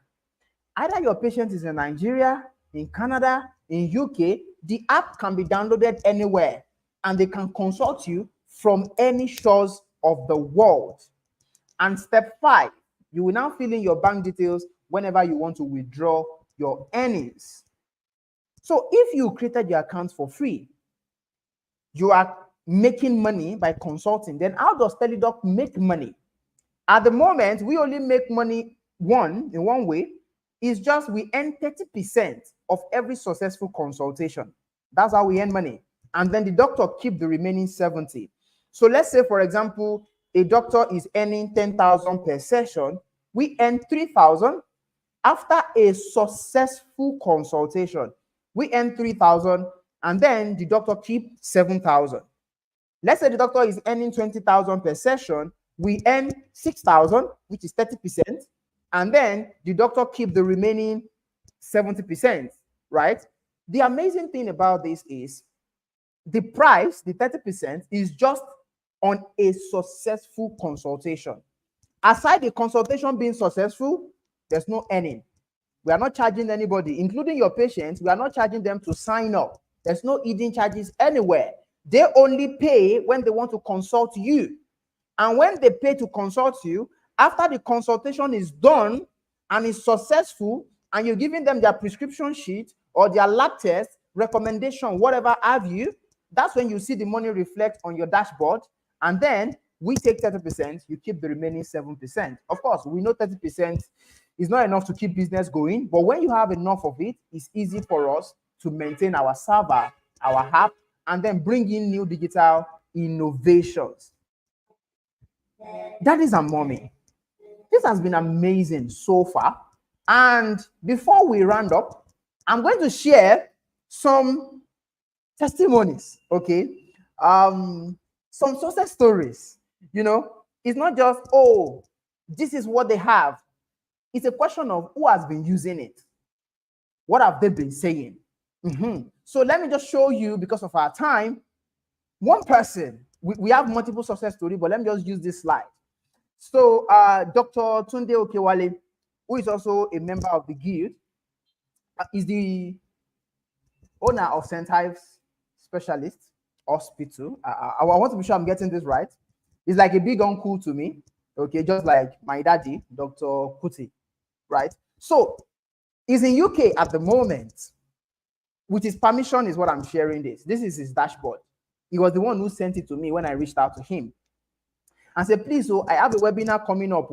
Either your patient is in Nigeria, in Canada, in UK, the app can be downloaded anywhere and they can consult you from any shores of the world. And step 5, you will now fill in your bank details whenever you want to withdraw your earnings. So if you created your account for free, you are making money by consulting, then how does TeleDoc make money? At the moment, we only make money in one way. It's just we earn 30% of every successful consultation. That's how we earn money. And then the doctor keep the remaining 70. So let's say, for example, a doctor is earning 10,000 per session. We earn 3,000 after a successful consultation. We earn 3,000 and then the doctor keep 7,000. Let's say the doctor is earning 20,000 per session. We earn 6,000, which is 30%. And then the doctor keep the remaining 70%, right? The amazing thing about this is the price, the 30%, is just on a successful consultation. Aside the consultation being successful, there's no earning. We are not charging anybody, including your patients. We are not charging them to sign up. There's no hidden charges anywhere. They only pay when they want to consult you. And when they pay to consult you, after the consultation is done and is successful, and you're giving them their prescription sheet or their lab test, recommendation, whatever have you, that's when you see the money reflect on your dashboard. And then we take 30%, you keep the remaining 7%. Of course, we know 30% is not enough to keep business going, but when you have enough of it, it's easy for us to maintain our server, our app, and then bring in new digital innovations. That is a mommy. This has been amazing so far. And before we round up, I'm going to share some testimonies, okay? Some success stories. You know, it's not just, oh, this is what they have. It's a question of who has been using it. What have they been saying? So let me just show you, because of our time, one person. We have multiple success stories, but let me just use this slide. So Dr. Tunde Okewale, who is also a member of the guild, is the owner of St. Ives Specialist Hospital. I want to be sure I'm getting this right. He's like a big uncle to me, okay, just like my daddy, Dr. Kuti, right? So he's in UK at the moment. With his permission is what I'm sharing this. This is his dashboard. He was the one who sent it to me when I reached out to him. And said, please, so I have a webinar coming up.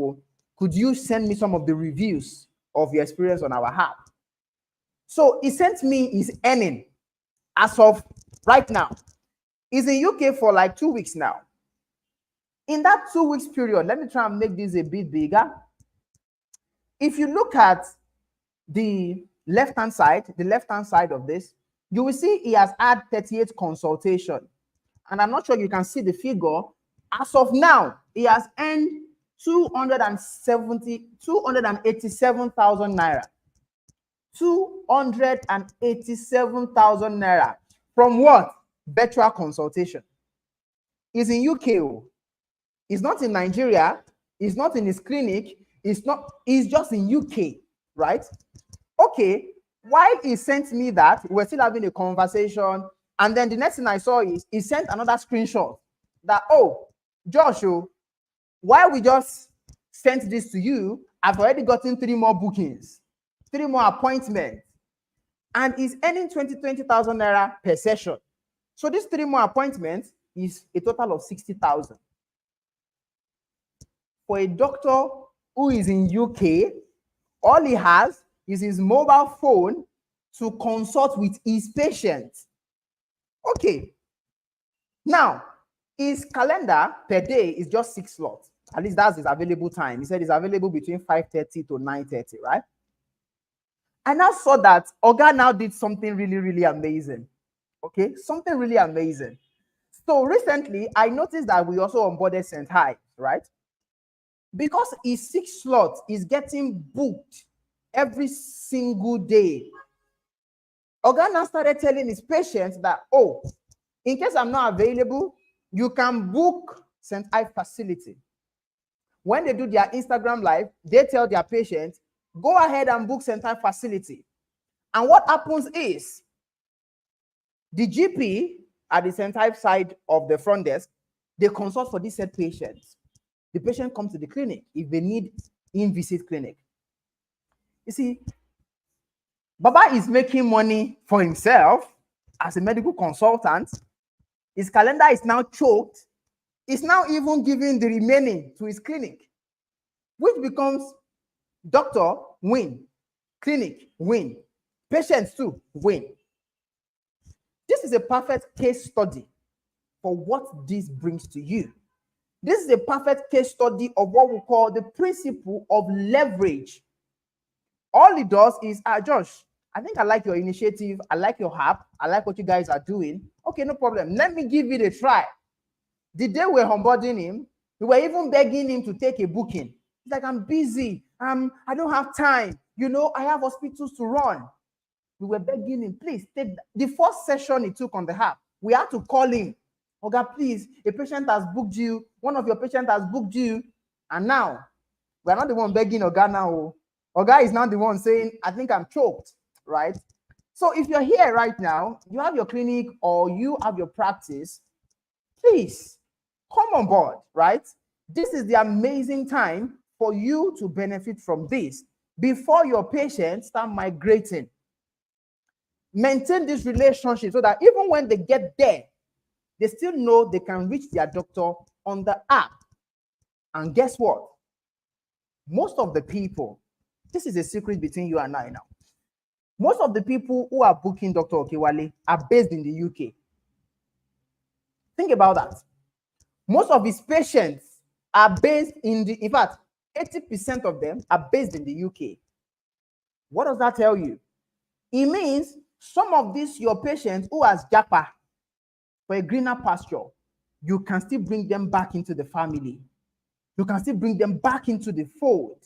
Could you send me some of the reviews of your experience on our app? So he sent me his earning as of right now. He's in UK for like 2 weeks now. In that 2 weeks period, let me try and make this a bit bigger. If you look at the left-hand side of this, you will see he has had 38 consultations. And I'm not sure you can see the figure. As of now, he has earned 287,000 naira. 287,000 naira from what? Virtual consultation. He's in UK. He's not in Nigeria. He's not in his clinic. He's just in UK, right? Okay. While he sent me that, we're still having a conversation. And then the next thing I saw is he sent another screenshot that, oh, Josh, why we just sent this to you, I've already gotten 3 more bookings, 3 more appointments, and is earning 20,000 naira per session. So these 3 more appointments is a total of 60,000. For a doctor who is in UK, all he has is his mobile phone to consult with his patients. Okay. Now, his calendar per day is just 6 slots. At least that's his available time. He said it's available between 5:30 to 9:30, right? I now saw that Oga now did something really, really amazing. Okay, something really amazing. So recently, I noticed that we also onboarded St. Hyde, right? Because his 6 slots is getting booked every single day. Oga now started telling his patients that, oh, in case I'm not available, you can book St. Hyde facility. When they do their Instagram live, they tell their patients, go ahead and book St. Hyde facility. And what happens is, the GP at the St. Hyde side of the front desk, they consult for these said patients. The patient comes to the clinic if they need in-visit clinic. You see, Baba is making money for himself as a medical consultant. His calendar is now choked. He's now even giving the remaining to his clinic, which becomes doctor win, clinic win, patients too win. This is a perfect case study for what this brings to you. This is a perfect case study of what we call the principle of leverage. All it does is, Josh, I think I like your initiative. I like your app. I like what you guys are doing. Okay, no problem. Let me give it a try. The day we're onboarding him, we were even begging him to take a booking. He's like, I'm busy. I don't have time. You know, I have hospitals to run. We were begging him, please take the first session he took on the app. We had to call him. Oga, please, a patient has booked you. One of your patients has booked you. And now, we're not the one begging Oga now. Oga is now the one saying, I think I'm choked, right? So if you're here right now, you have your clinic or you have your practice, please come on board, right? This is the amazing time for you to benefit from this before your patients start migrating. Maintain this relationship so that even when they get there, they still know they can reach their doctor on the app. And guess what? Most of the people, this is a secret between you and I now. Most of the people who are booking Dr. Okewale are based in the UK. Think about that. Most of his patients are based in fact, 80% of them are based in the UK. What does that tell you? It means some of these, your patients who has japa for a greener pasture, you can still bring them back into the family. You can still bring them back into the fold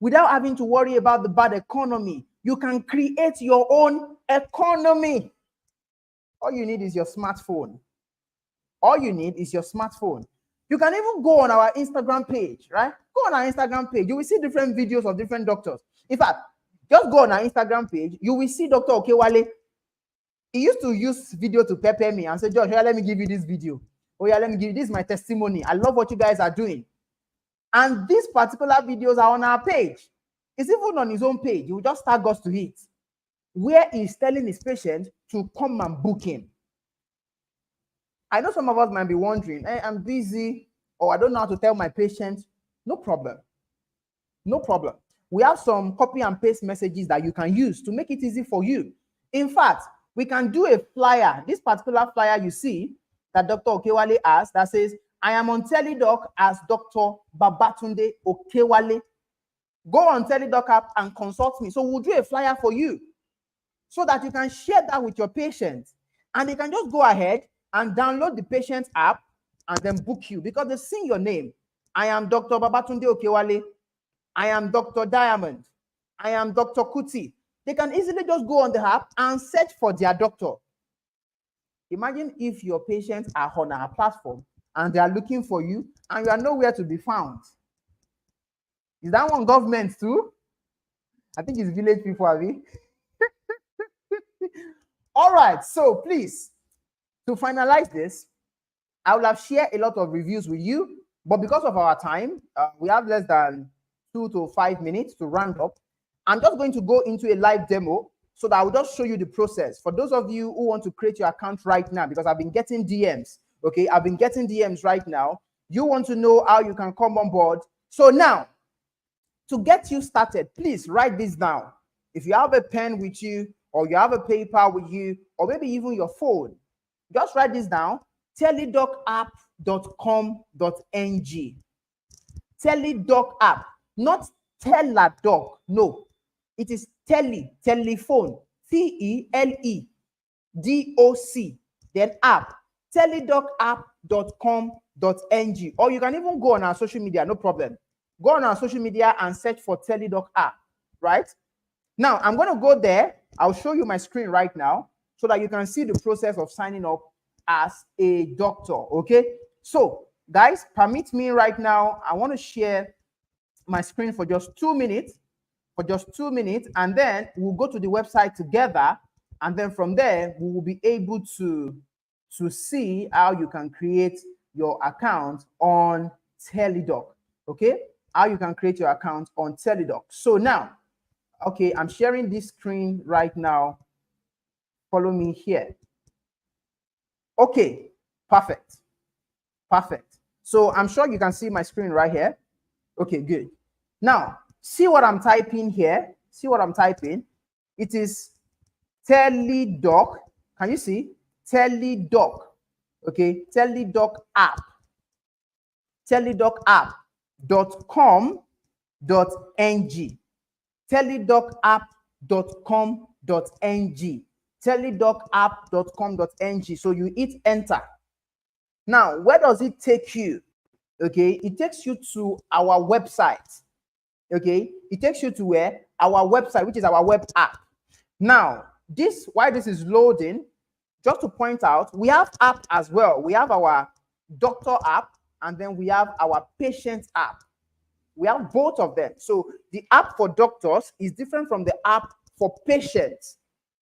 without having to worry about the bad economy. You can create your own economy. All you need is your smartphone. All you need is your smartphone. You can even go on our Instagram page, right? Go on our Instagram page. You will see different videos of different doctors. In fact, just go on our Instagram page. You will see Dr. Okewale. He used to use video to pepper me and say, Josh, here, let me give you this video. Oh yeah, let me give you, this is my testimony. I love what you guys are doing. And these particular videos are on our page. It's even on his own page. He will just tag us to it, where he's telling his patient to come and book him. I know some of us might be wondering, hey, I'm busy, or I don't know how to tell my patient. No problem. No problem. We have some copy and paste messages that you can use to make it easy for you. In fact, we can do a flyer. This particular flyer you see that Dr. Okewale has that says, I am on TeleDoc as Dr. Babatunde Okewale. Go on TeleDoc app and consult me. So we'll do a flyer for you so that you can share that with your patients. And they can just go ahead and download the patient's app and then book you because they've seen your name. I am Dr. Babatunde Okewale. I am Dr. Diamond. I am Dr. Kuti. They can easily just go on the app and search for their doctor. Imagine if your patients are on our platform and they are looking for you and you are nowhere to be found. Is that one government too? I think it's village people, Abi. All right, so please, to finalize this, I would have shared a lot of reviews with you, but because of our time, we have less than 2 to 5 minutes to round up. I'm just going to go into a live demo so that I will just show you the process. For those of you who want to create your account right now, because I've been getting DMs, okay? I've been getting DMs right now. You want to know how you can come on board. So now, to get you started, please write this down. If you have a pen with you, or you have a paper with you, or maybe even your phone, just write this down: teledocapp.com.ng. TeleDoc app, not TeleDoc. No, it is telephone, TeleDoc, then app, teledocapp.com.ng. Or you can even go on our social media, no problem. Go on our social media and search for TeleDoc app, right? Now, I'm going to go there. I'll show you my screen right now so that you can see the process of signing up as a doctor, okay? So, guys, permit me right now. I want to share my screen for just 2 minutes, and then we'll go to the website together, and then from there, we will be able to see how you can create your account on TeleDoc, okay? How you can create your account on TeleDoc. So now, okay, I'm sharing this screen right now. Follow me here. Okay, perfect. So I'm sure you can see my screen right here. Okay, good. Now, see what I'm typing here. See what I'm typing. It is TeleDoc. Can you see? TeleDoc. Okay, TeleDoc app. TeleDocapp.com.ng. teledocapp.com.ng. teledocapp.com.ng. So you hit enter. Now, where does it take you? Okay, it takes you to our website. Okay, it takes you to where? Our website, which is our web app. Now, while this is loading, just to point out, we have app as well. We have our doctor app, and then we have our patient app. We have both of them. So the app for doctors is different from the app for patients.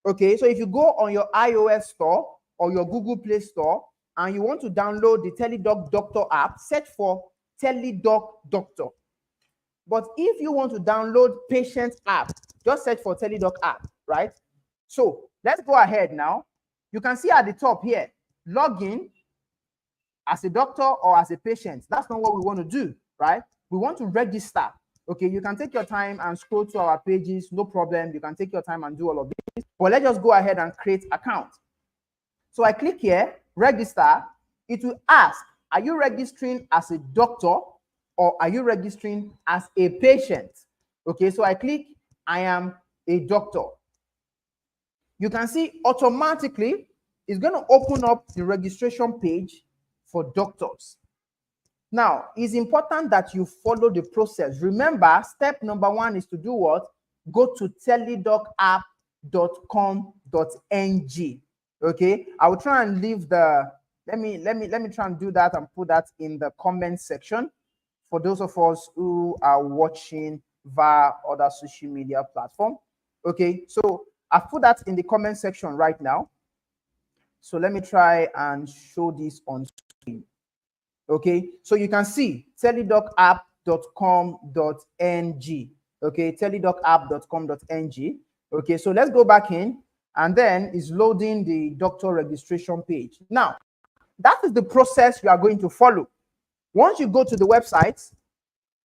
Okay, so if you go on your iOS store or your Google Play Store and you want to download the TeleDoc Doctor app, search for TeleDoc Doctor. But if you want to download patient app, just search for TeleDoc app, right? So let's go ahead now. You can see at the top here, log in as a doctor or as a patient. That's not what we want to do, right? We want to register. Okay, you can take your time and scroll to our pages, no problem. You can take your time and do all of this. But let's just go ahead and create account. So I click here, register. It will ask, are you registering as a doctor or are you registering as a patient? Okay, so I click, I am a doctor. You can see automatically it's going to open up the registration page for doctors. Now, it's important that you follow the process. Remember, step number 1 is to do what? Go to teledocapp.com.ng. Okay, I will try and leave the let me try and do that and put that in the comment section for those of us who are watching via other social media platform. Okay, so I've put that in the comment section right now. So let me try and show this on screen. Okay, so you can see teledocapp.com.ng. Okay, teledocapp.com.ng. Okay, so let's go back in, and then it's loading the doctor registration page. Now, that is the process you are going to follow. Once you go to the website,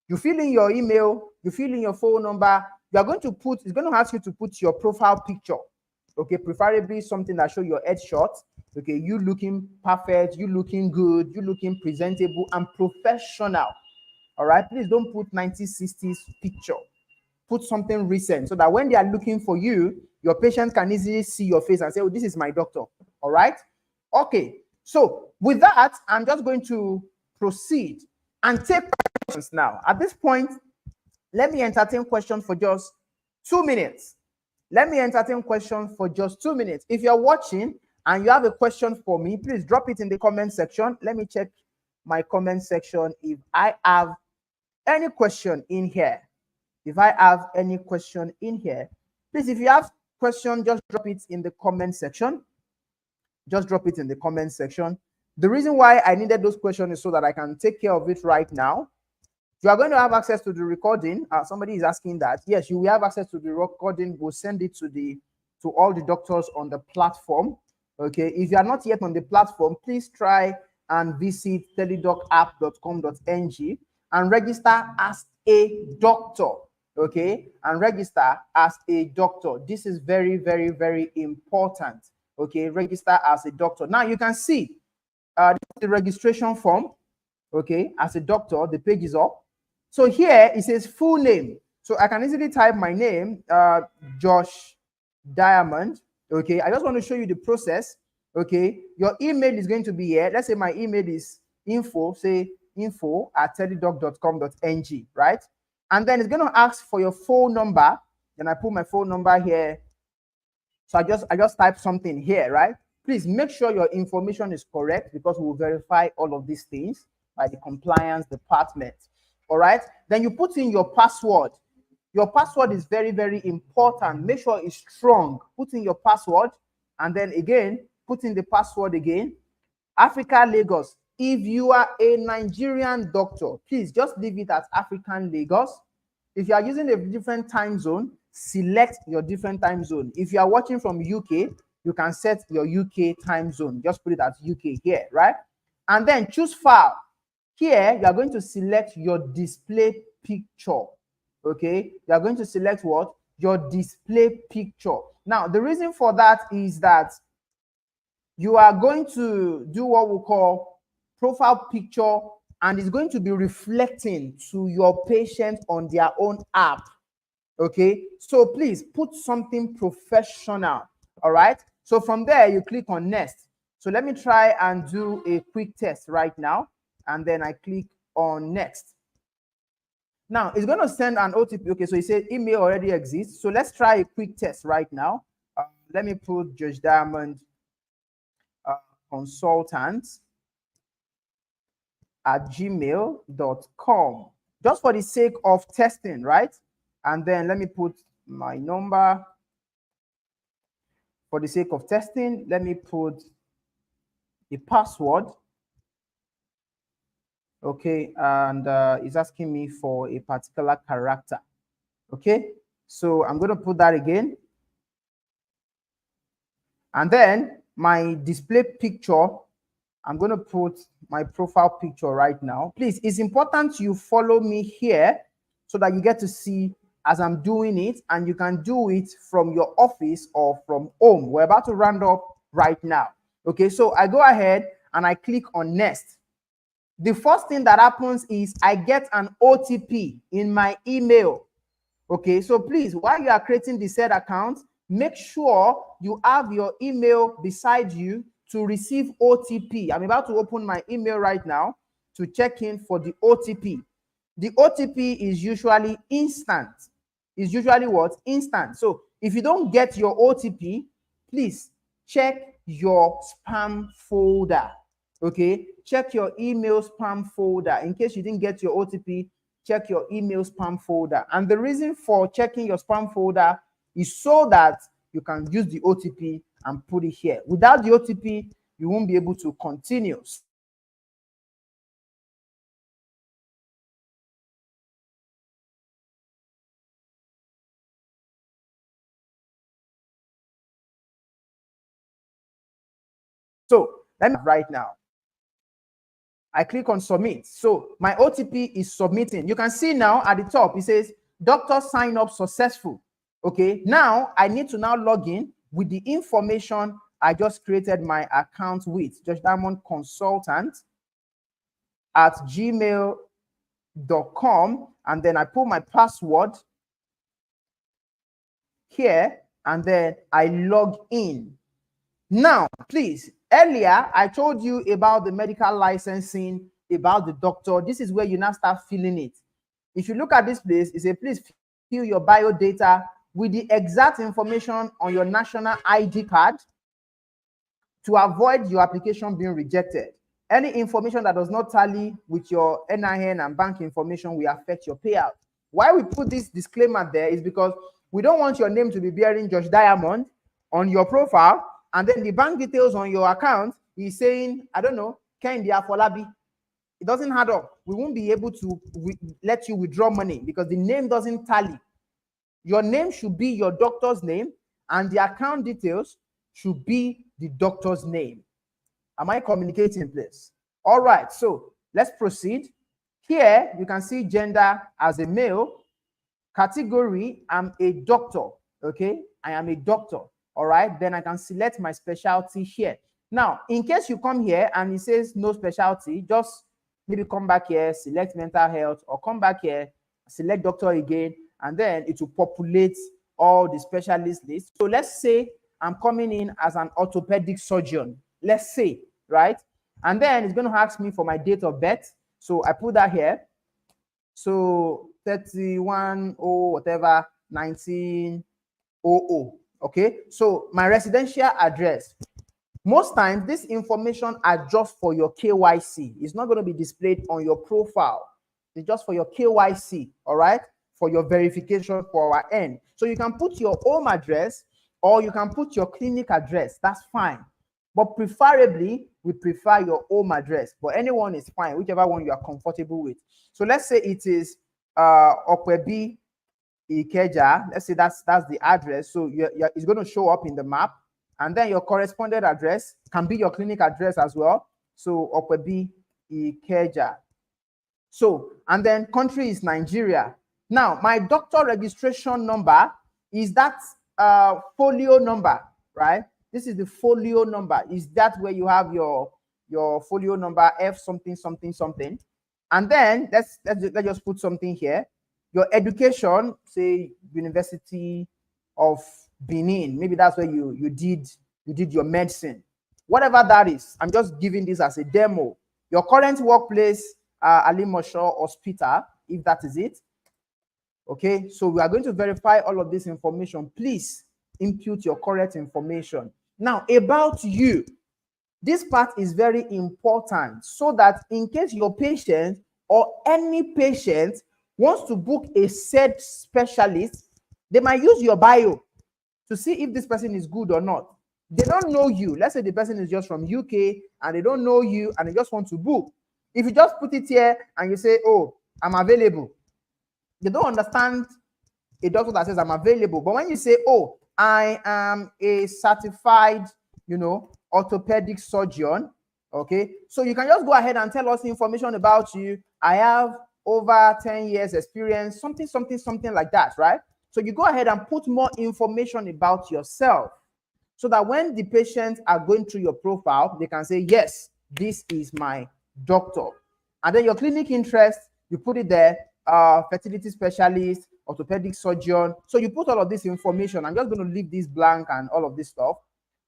you fill in your email, you fill in your phone number, you are going to put, it's going to ask you to put your profile picture. Okay, preferably something that shows your headshot. Okay, you looking perfect, you looking good, you looking presentable and professional. All right, please don't put 1960s picture. Put something recent so that when they are looking for you, your patient can easily see your face and say, oh, this is my doctor. All right. Okay, so with that, I'm just going to proceed and take questions now. At this point, let me entertain questions for just 2 minutes. Let me entertain questions for just 2 minutes. If you're watching and you have a question for me, please drop it in the comment section. Let me check my comment section if I have any question in here. If I have any question in here, please, if you have question, just drop it in the comment section. Just drop it in the comment section. The reason why I needed those questions is so that I can take care of it right now. You are going to have access to the recording. Somebody is asking that. Yes, you will have access to the recording. We'll send it to all the doctors on the platform. Okay. If you are not yet on the platform, please try and visit teledocapp.com.ng and register as a doctor. Okay. And register as a doctor. This is very, very, very important. Okay. Register as a doctor. Now you can see the registration form. Okay. As a doctor, the page is up. So here it says full name. So I can easily type my name, Josh Diamond. Okay, I just want to show you the process. Okay, your email is going to be here. Let's say my email is info@teledoc.com.ng, right? And then it's going to ask for your phone number. Then I put my phone number here. So I just type something here, right? Please make sure your information is correct because we will verify all of these things by the compliance department. All right, then you put in your password. Your password is very, very important. Make sure it's strong. Put in your password, and then again, put in the password again. Africa Lagos. If you are a Nigerian doctor, please just leave it at African Lagos. If you are using a different time zone, select your different time zone. If you are watching from UK, you can set your UK time zone. Just put it as UK here, right? And then choose file. Here, you are going to select your display picture. Okay, you are going to select what? Your display picture. Now, the reason for that is that you are going to do what we call profile picture, and it's going to be reflecting to your patient on their own app. Okay, so please put something professional. All right, so from there, you click on next. So let me try and do a quick test right now. And then I click on next. Now it's going to send an OTP. Okay, so it says email already exists. So let's try a quick test right now. Let me put Josh Diamond consultant @gmail.com, just for the sake of testing, right? And then let me put my number for the sake of testing. Let me put the password. Okay, and it's asking me for a particular character. Okay, so I'm going to put that again. And then my display picture, I'm going to put my profile picture right now. Please, it's important you follow me here so that you get to see as I'm doing it, and you can do it from your office or from home. We're about to round up right now. Okay, so I go ahead and I click on next. The first thing that happens is I get an OTP in my email. Okay, so please, while you are creating the said account, make sure you have your email beside you to receive OTP. I'm about to open my email right now to check in for the OTP. The OTP is usually instant. It's usually what? Instant. So if you don't get your OTP, please check your spam folder. Okay, check your email spam folder. In case you didn't get your OTP, check your email spam folder. And the reason for checking your spam folder is so that you can use the OTP and put it here. Without the OTP, you won't be able to continue. So let me right now. I click on submit. So my OTP is submitting. You can see now at the top, it says doctor sign up successful. Okay, now I need to now log in with the information I just created my account with, Josh Diamond Consultant @gmail.com, and then I put my password here, and then I log in. Now, please, earlier I told you about the medical licensing, about the doctor. This is where you now start filling it. If you look at this place, it says please fill your bio data with the exact information on your national ID card to avoid your application being rejected. Any information that does not tally with your NIN and bank information will affect your payout. Why we put this disclaimer there is because we don't want your name to be bearing Josh Diamond on your profile, and then the bank details on your account is saying, I don't know, Kendi Afolabi. It doesn't add up. We won't be able to let you withdraw money because the name doesn't tally. Your name should be your doctor's name, and the account details should be the doctor's name. Am I communicating, please? All right, so let's proceed. Here, you can see gender as a male. Category, I'm a doctor, okay? I am a doctor, all right? Then I can select my specialty here. Now, in case you come here and it says no specialty, just maybe come back here, select mental health, or come back here, select doctor again, and then it will populate all the specialist lists. So let's say I'm coming in as an orthopedic surgeon, let's say, right? And then it's going to ask me for my date of birth. So I put that here. So 31 or whatever 1900. Okay, so my residential address. Most times this information are just for your KYC. It's not going to be displayed on your profile. It's just for your KYC, all right, for your verification for our end. So you can put your home address or you can put your clinic address. That's fine, but preferably we prefer your home address, but anyone is fine, whichever one you are comfortable with. So let's say it is Okwebi Ikeja. Let's say that's the address. So it's going to show up in the map, and then your correspondent address can be your clinic address as well. So Okwebi Ikeja. So, and then country is Nigeria. Now, my doctor registration number is that folio number, right? This is the folio number. Is that where you have your folio number F something something something? And then let's just put something here. Your education, say University of Benin. Maybe that's where you did your medicine. Whatever that is, I'm just giving this as a demo. Your current workplace, Ali Mosho Hospital, if that is it. Okay, so we are going to verify all of this information. Please input your correct information. Now, about you, this part is very important so that in case your patient or any patient wants to book a said specialist, they might use your bio to see if this person is good or not. They don't know you. Let's say the person is just from UK and they don't know you and they just want to book. If you just put it here and you say, oh, I'm available, they don't understand a doctor that says I'm available. But when you say, oh, I am a certified, orthopedic surgeon, okay, so you can just go ahead and tell us information about you. I have over 10 years experience, something like that, right? So you go ahead and put more information about yourself so that when the patients are going through your profile, they can say, yes, this is my doctor. And then your clinic interest, you put it there, fertility specialist, orthopedic surgeon. So you put all of this information. I'm just going to leave this blank and all of this stuff.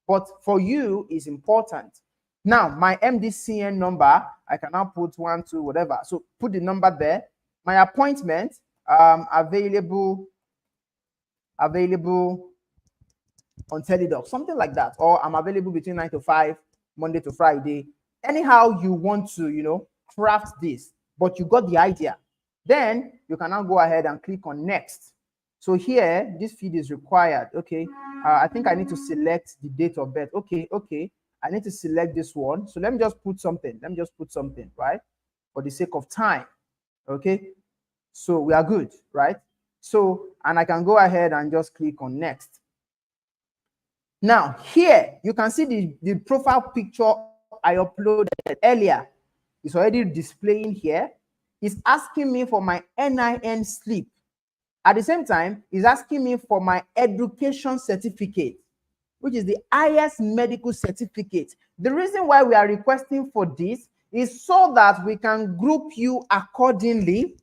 But for you, is important. Now, my MDCN number, I can now put 1, 2, whatever. So put the number there. My appointment, available on TeleDoc, something like that. Or I'm available between 9 to 5, Monday to Friday. Anyhow you want to, craft this, but you got the idea. Then you can now go ahead and click on next. So here, this field is required. Okay, I think I need to select the date of birth. Okay, I need to select this one. So let me just put something. Right? For the sake of time. Okay, so we are good, right? So, and I can go ahead and just click on next. Now, here, you can see the profile picture I uploaded earlier. It's already displaying here. It's asking me for my NIN slip. At the same time, it's asking me for my education certificate, which is the highest medical certificate. The reason why we are requesting for this is so that we can group you accordingly,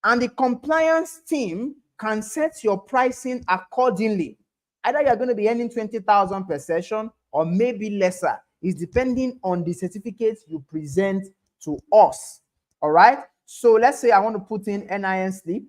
and the compliance team can set your pricing accordingly. Either you're going to be earning 20,000 per session or maybe lesser. It's depending on the certificates you present to us. All right. So let's say I want to put in NIN slip.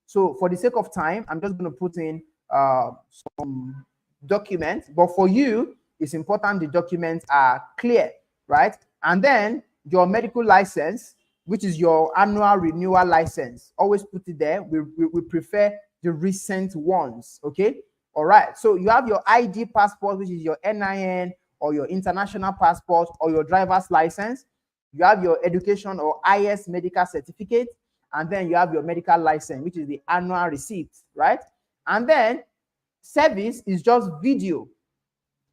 So for the sake of time, I'm just going to put in some documents. But for you, it's important the documents are clear, right? And then your medical license, which is your annual renewal license. Always put it there. We prefer the recent ones, okay? All right. So you have your ID passport, which is your NIN or your international passport or your driver's license. you have your education or IS medical certificate, and then you have your medical license, which is the annual receipt, right? And then service is just video,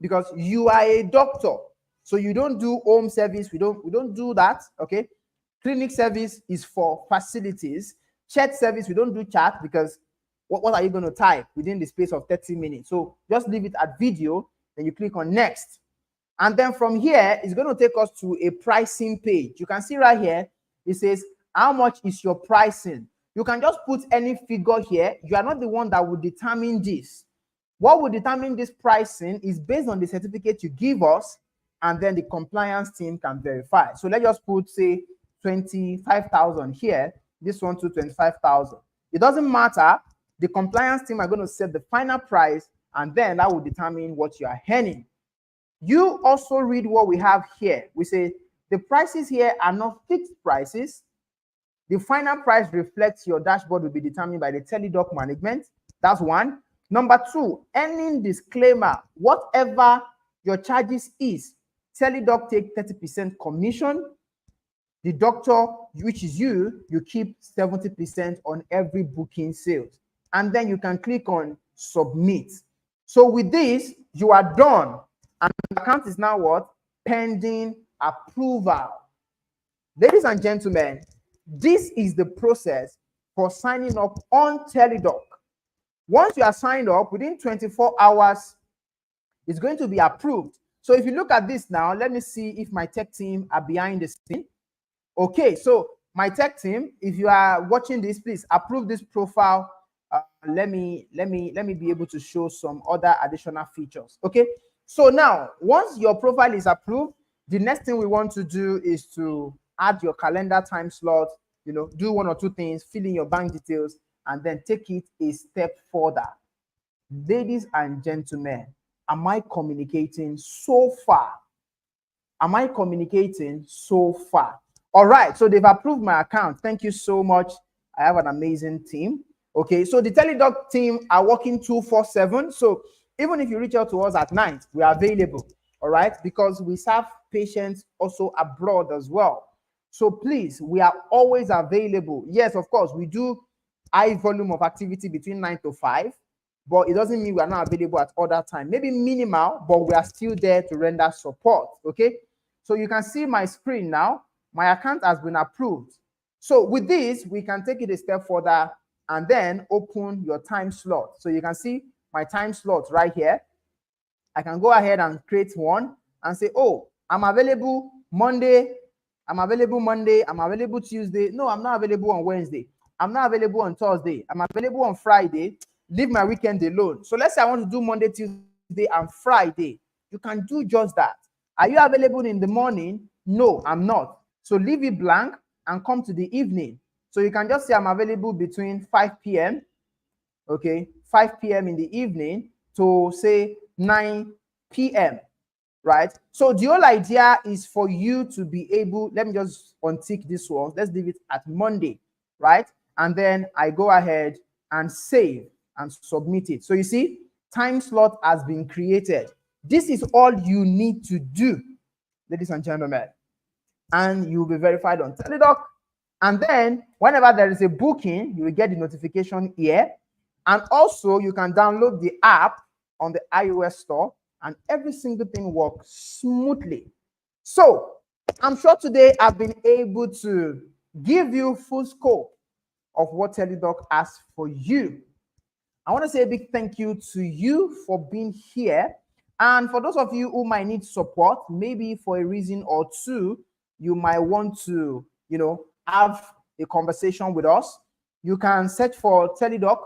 because you are a doctor, so you don't do home service. We don't do that. Okay, clinic service is for facilities. Chat service, we don't do chat, because what are you going to type within the space of 30 minutes? So just leave it at video, then you click on next. And then from here, it's going to take us to a pricing page. You can see right here, it says, how much is your pricing? You can just put any figure here. You are not the one that will determine this. What will determine this pricing is based on the certificate you give us, and then the compliance team can verify. So let's just put, say, 25,000 here. This one to 25,000. It doesn't matter. The compliance team are going to set the final price, and then that will determine what you are earning. You also read what we have here. We say the prices here are not fixed prices. The final price reflects your dashboard will be determined by the TeleDoc management. That's one. Number two, earning disclaimer. Whatever your charges is, TeleDoc take 30% commission. The doctor, which is you keep 70% on every booking sales. And then you can click on submit. So with this, you are done. And the account is now what? Pending approval. Ladies and gentlemen, this is the process for signing up on TeleDoc. Once you are signed up, within 24 hours, it's going to be approved. So if you look at this now, let me see if my tech team are behind the scene. Okay, so my tech team, if you are watching this, please approve this profile. Let me be able to show some other additional features. Okay, so now once your profile is approved, the next thing we want to do is to add your calendar time slot, do one or two things, fill in your bank details, and then take it a step further. Ladies and gentlemen, am I communicating so far? Am I communicating so far? All right, so they've approved my account. Thank you so much. I have an amazing team. Okay, so the TeleDoc team are working 24/7. So even if you reach out to us at night, we are available. All right, because we serve patients also abroad as well. So please, we are always available. Yes, of course, we do high volume of activity between 9 to 5, but it doesn't mean we are not available at other time. Maybe minimal, but we are still there to render support. Okay, so you can see my screen now. My account has been approved. So with this, we can take it a step further and then open your time slot. So you can see my time slot right here. I can go ahead and create one and say, oh, I'm available Monday. I'm available Monday. I'm available Tuesday. No, I'm not available on Wednesday. I'm not available on Thursday. I'm available on Friday. Leave my weekend alone. So let's say I want to do Monday, Tuesday, and Friday. You can do just that. Are you available in the morning? No, I'm not. So leave it blank and come to the evening. So you can just say I'm available between 5 p.m. Okay, 5 p.m. in the evening to say 9 p.m. Right? So the whole idea is for you to be able, let me just untick this one. Let's leave it at Monday, right? And then I go ahead and save and submit it. So you see, time slot has been created. This is all you need to do, ladies and gentlemen. And you'll be verified on TeleDoc. And then whenever there is a booking, you will get the notification here. And also you can download the app on the iOS store, and every single thing works smoothly. So I'm sure today I've been able to give you full scope of what TeleDoc has for you. I want to say a big thank you to you for being here. And for those of you who might need support, maybe for a reason or two, you might want to, have a conversation with us. You can search for TeleDoc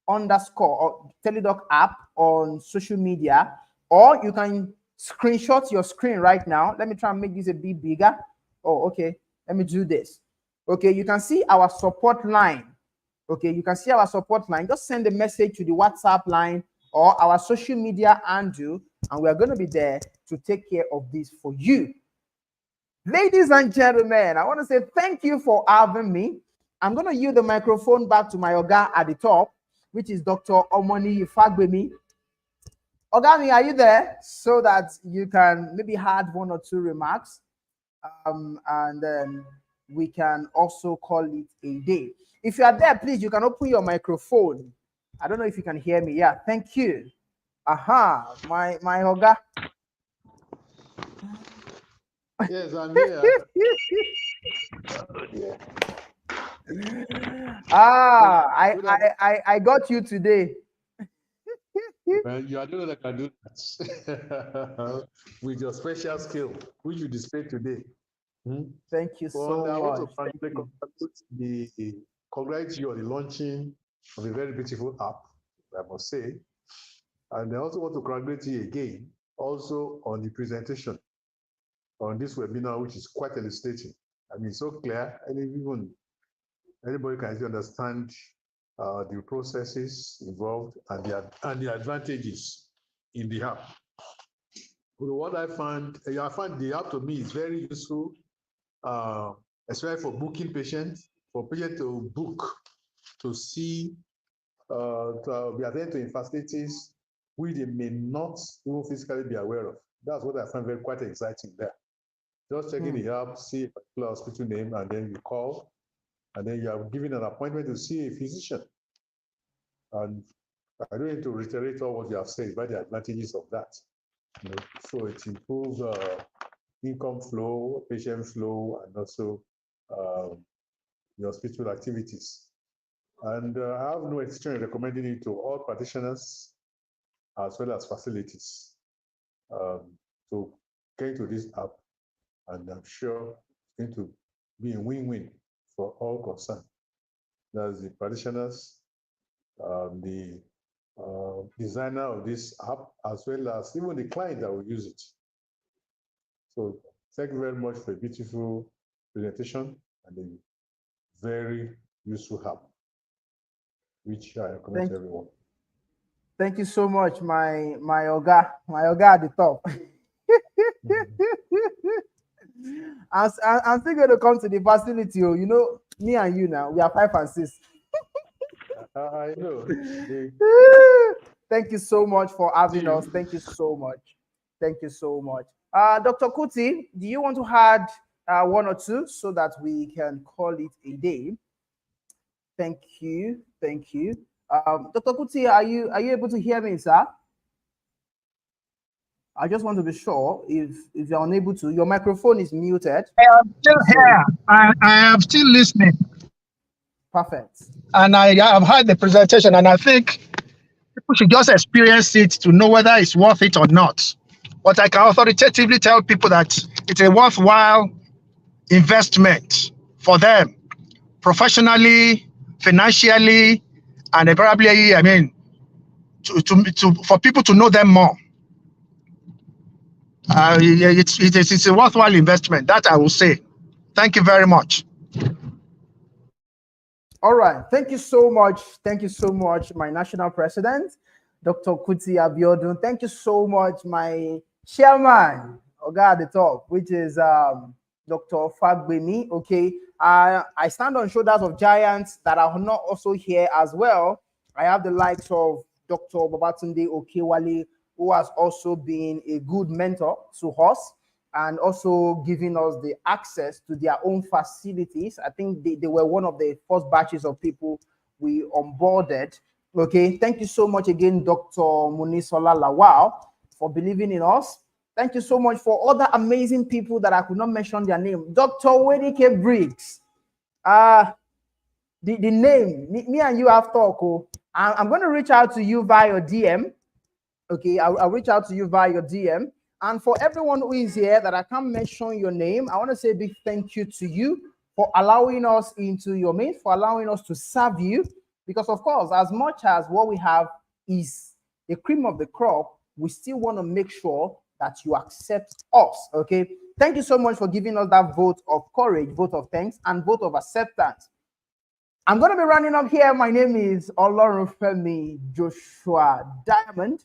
_ or TeleDoc app on social media, or you can screenshot your screen right now. Let me try and make this a bit bigger. Oh, okay. Let me do this. Okay, you can see our support line. Okay, you can see our support line. Just send a message to the WhatsApp line or our social media handle, and we are going to be there to take care of this for you. Ladies and gentlemen, I want to say thank you for having me. I'm going to yield the microphone back to my Oga at the top, which is Dr. Omoni Ifagbemi. Ogami, are you there? So that you can maybe add one or two remarks and then we can also call it a day. If you are there, please, you can open your microphone. I don't know if you can hear me. Yeah, thank you. Aha, my Oga. Yes, I'm here. I got you today. Well, you are the one that can do that with your special skill, which you displayed today. Thank you so I want to congratulate you on the launching of a very beautiful app, I must say. And I also want to congratulate you again, also on the presentation on this webinar, which is quite illustrating. I mean, so clear, and even anybody can understand the processes involved and the advantages in the app. What I find the app to me is very useful, especially for booking patients, for patients to book, to see, to be attended to in facilities which they may not even physically be aware of. That's what I find very quite exciting there. Just checking the app, see a particular hospital name, and then you call, and then you are given an appointment to see a physician. And I don't need to reiterate all what you have said about the advantages of that. So it improves income flow, patient flow, and also the hospital activities. And I have no hesitation in recommending it to all practitioners as well as facilities to get into this app. And I'm sure it's going to be a win-win for all concerned. That's the practitioners, the designer of this app, as well as even the client that will use it. So thank you very much for a beautiful presentation and a very useful app, which I recommend to everyone. Thank you so much, my Oga at the top. I'm still going to come to the facility. You know, me and you now, we are 5 and 6. I know. Thank you so much for having us. Thank you so much. Thank you so much. Dr. Kuti, do you want to add 1 or 2 so that we can call it a day? Thank you. Thank you. Dr. Kuti, are you able to hear me, sir? I just want to be sure if you're unable to. Your microphone is muted. I am still here. I am still listening. Perfect. And I have heard the presentation, and I think people should just experience it to know whether it's worth it or not. But I can authoritatively tell people that it's a worthwhile investment for them, professionally, financially, and probably, I mean, for people to know them more. It's a worthwhile investment, that I will say. Thank you very much. All right. Thank you so much. Thank you so much, my national president, Dr. Kuti Abiodun. Thank you so much, my chairman, Oga at the top, which is Dr. Fagbemi. Okay. I stand on shoulders of giants that are not also here as well. I have the likes of Dr. Babatunde Okewale, who has also been a good mentor to us and also giving us the access to their own facilities. I think they were one of the first batches of people we onboarded. Okay, thank you so much again, Dr. Munisola Lawal, for believing in us. Thank you so much for other amazing people that I could not mention their name. Dr. Wedike Briggs. The name, me and you have talk. Oh. I'm going to reach out to you via your DM. Okay, I'll reach out to you via your DM. And for everyone who is here that I can't mention your name, I want to say a big thank you to you for allowing us into your midst, for allowing us to serve you. Because of course, as much as what we have is the cream of the crop, we still want to make sure that you accept us. Okay, thank you so much for giving us that vote of courage, vote of thanks, and vote of acceptance. I'm going to be running up here. My name is Olorunfemi Joshua Diamond,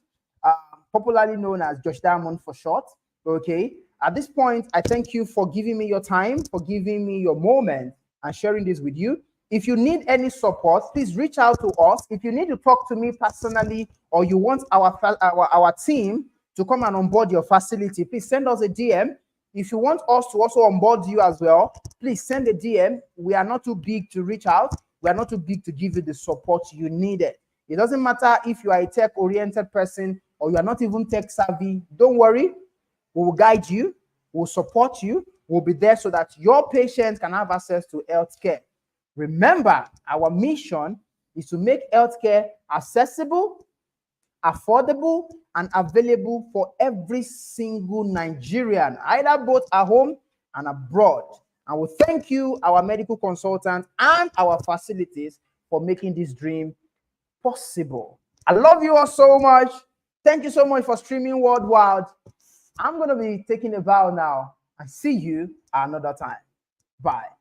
popularly known as Josh Diamond for short. Okay, at this point, I thank you for giving me your time, for giving me your moment and sharing this with you. If you need any support, please reach out to us. If you need to talk to me personally, or you want our team to come and onboard your facility, please send us a DM. If you want us to also onboard you as well, please send a DM. We are not too big to reach out. We are not too big to give you the support you needed. It doesn't matter if you are a tech-oriented person or you are not even tech-savvy. Don't worry. We will guide you. We'll support you. We'll be there so that your patients can have access to healthcare. Remember, our mission is to make healthcare accessible, affordable, and available for every single Nigerian, either both at home and abroad. And we thank you, our medical consultants and our facilities, for making this dream possible. I love you all so much. Thank you so much for streaming worldwide. I'm going to be taking a bow now and see you another time. Bye.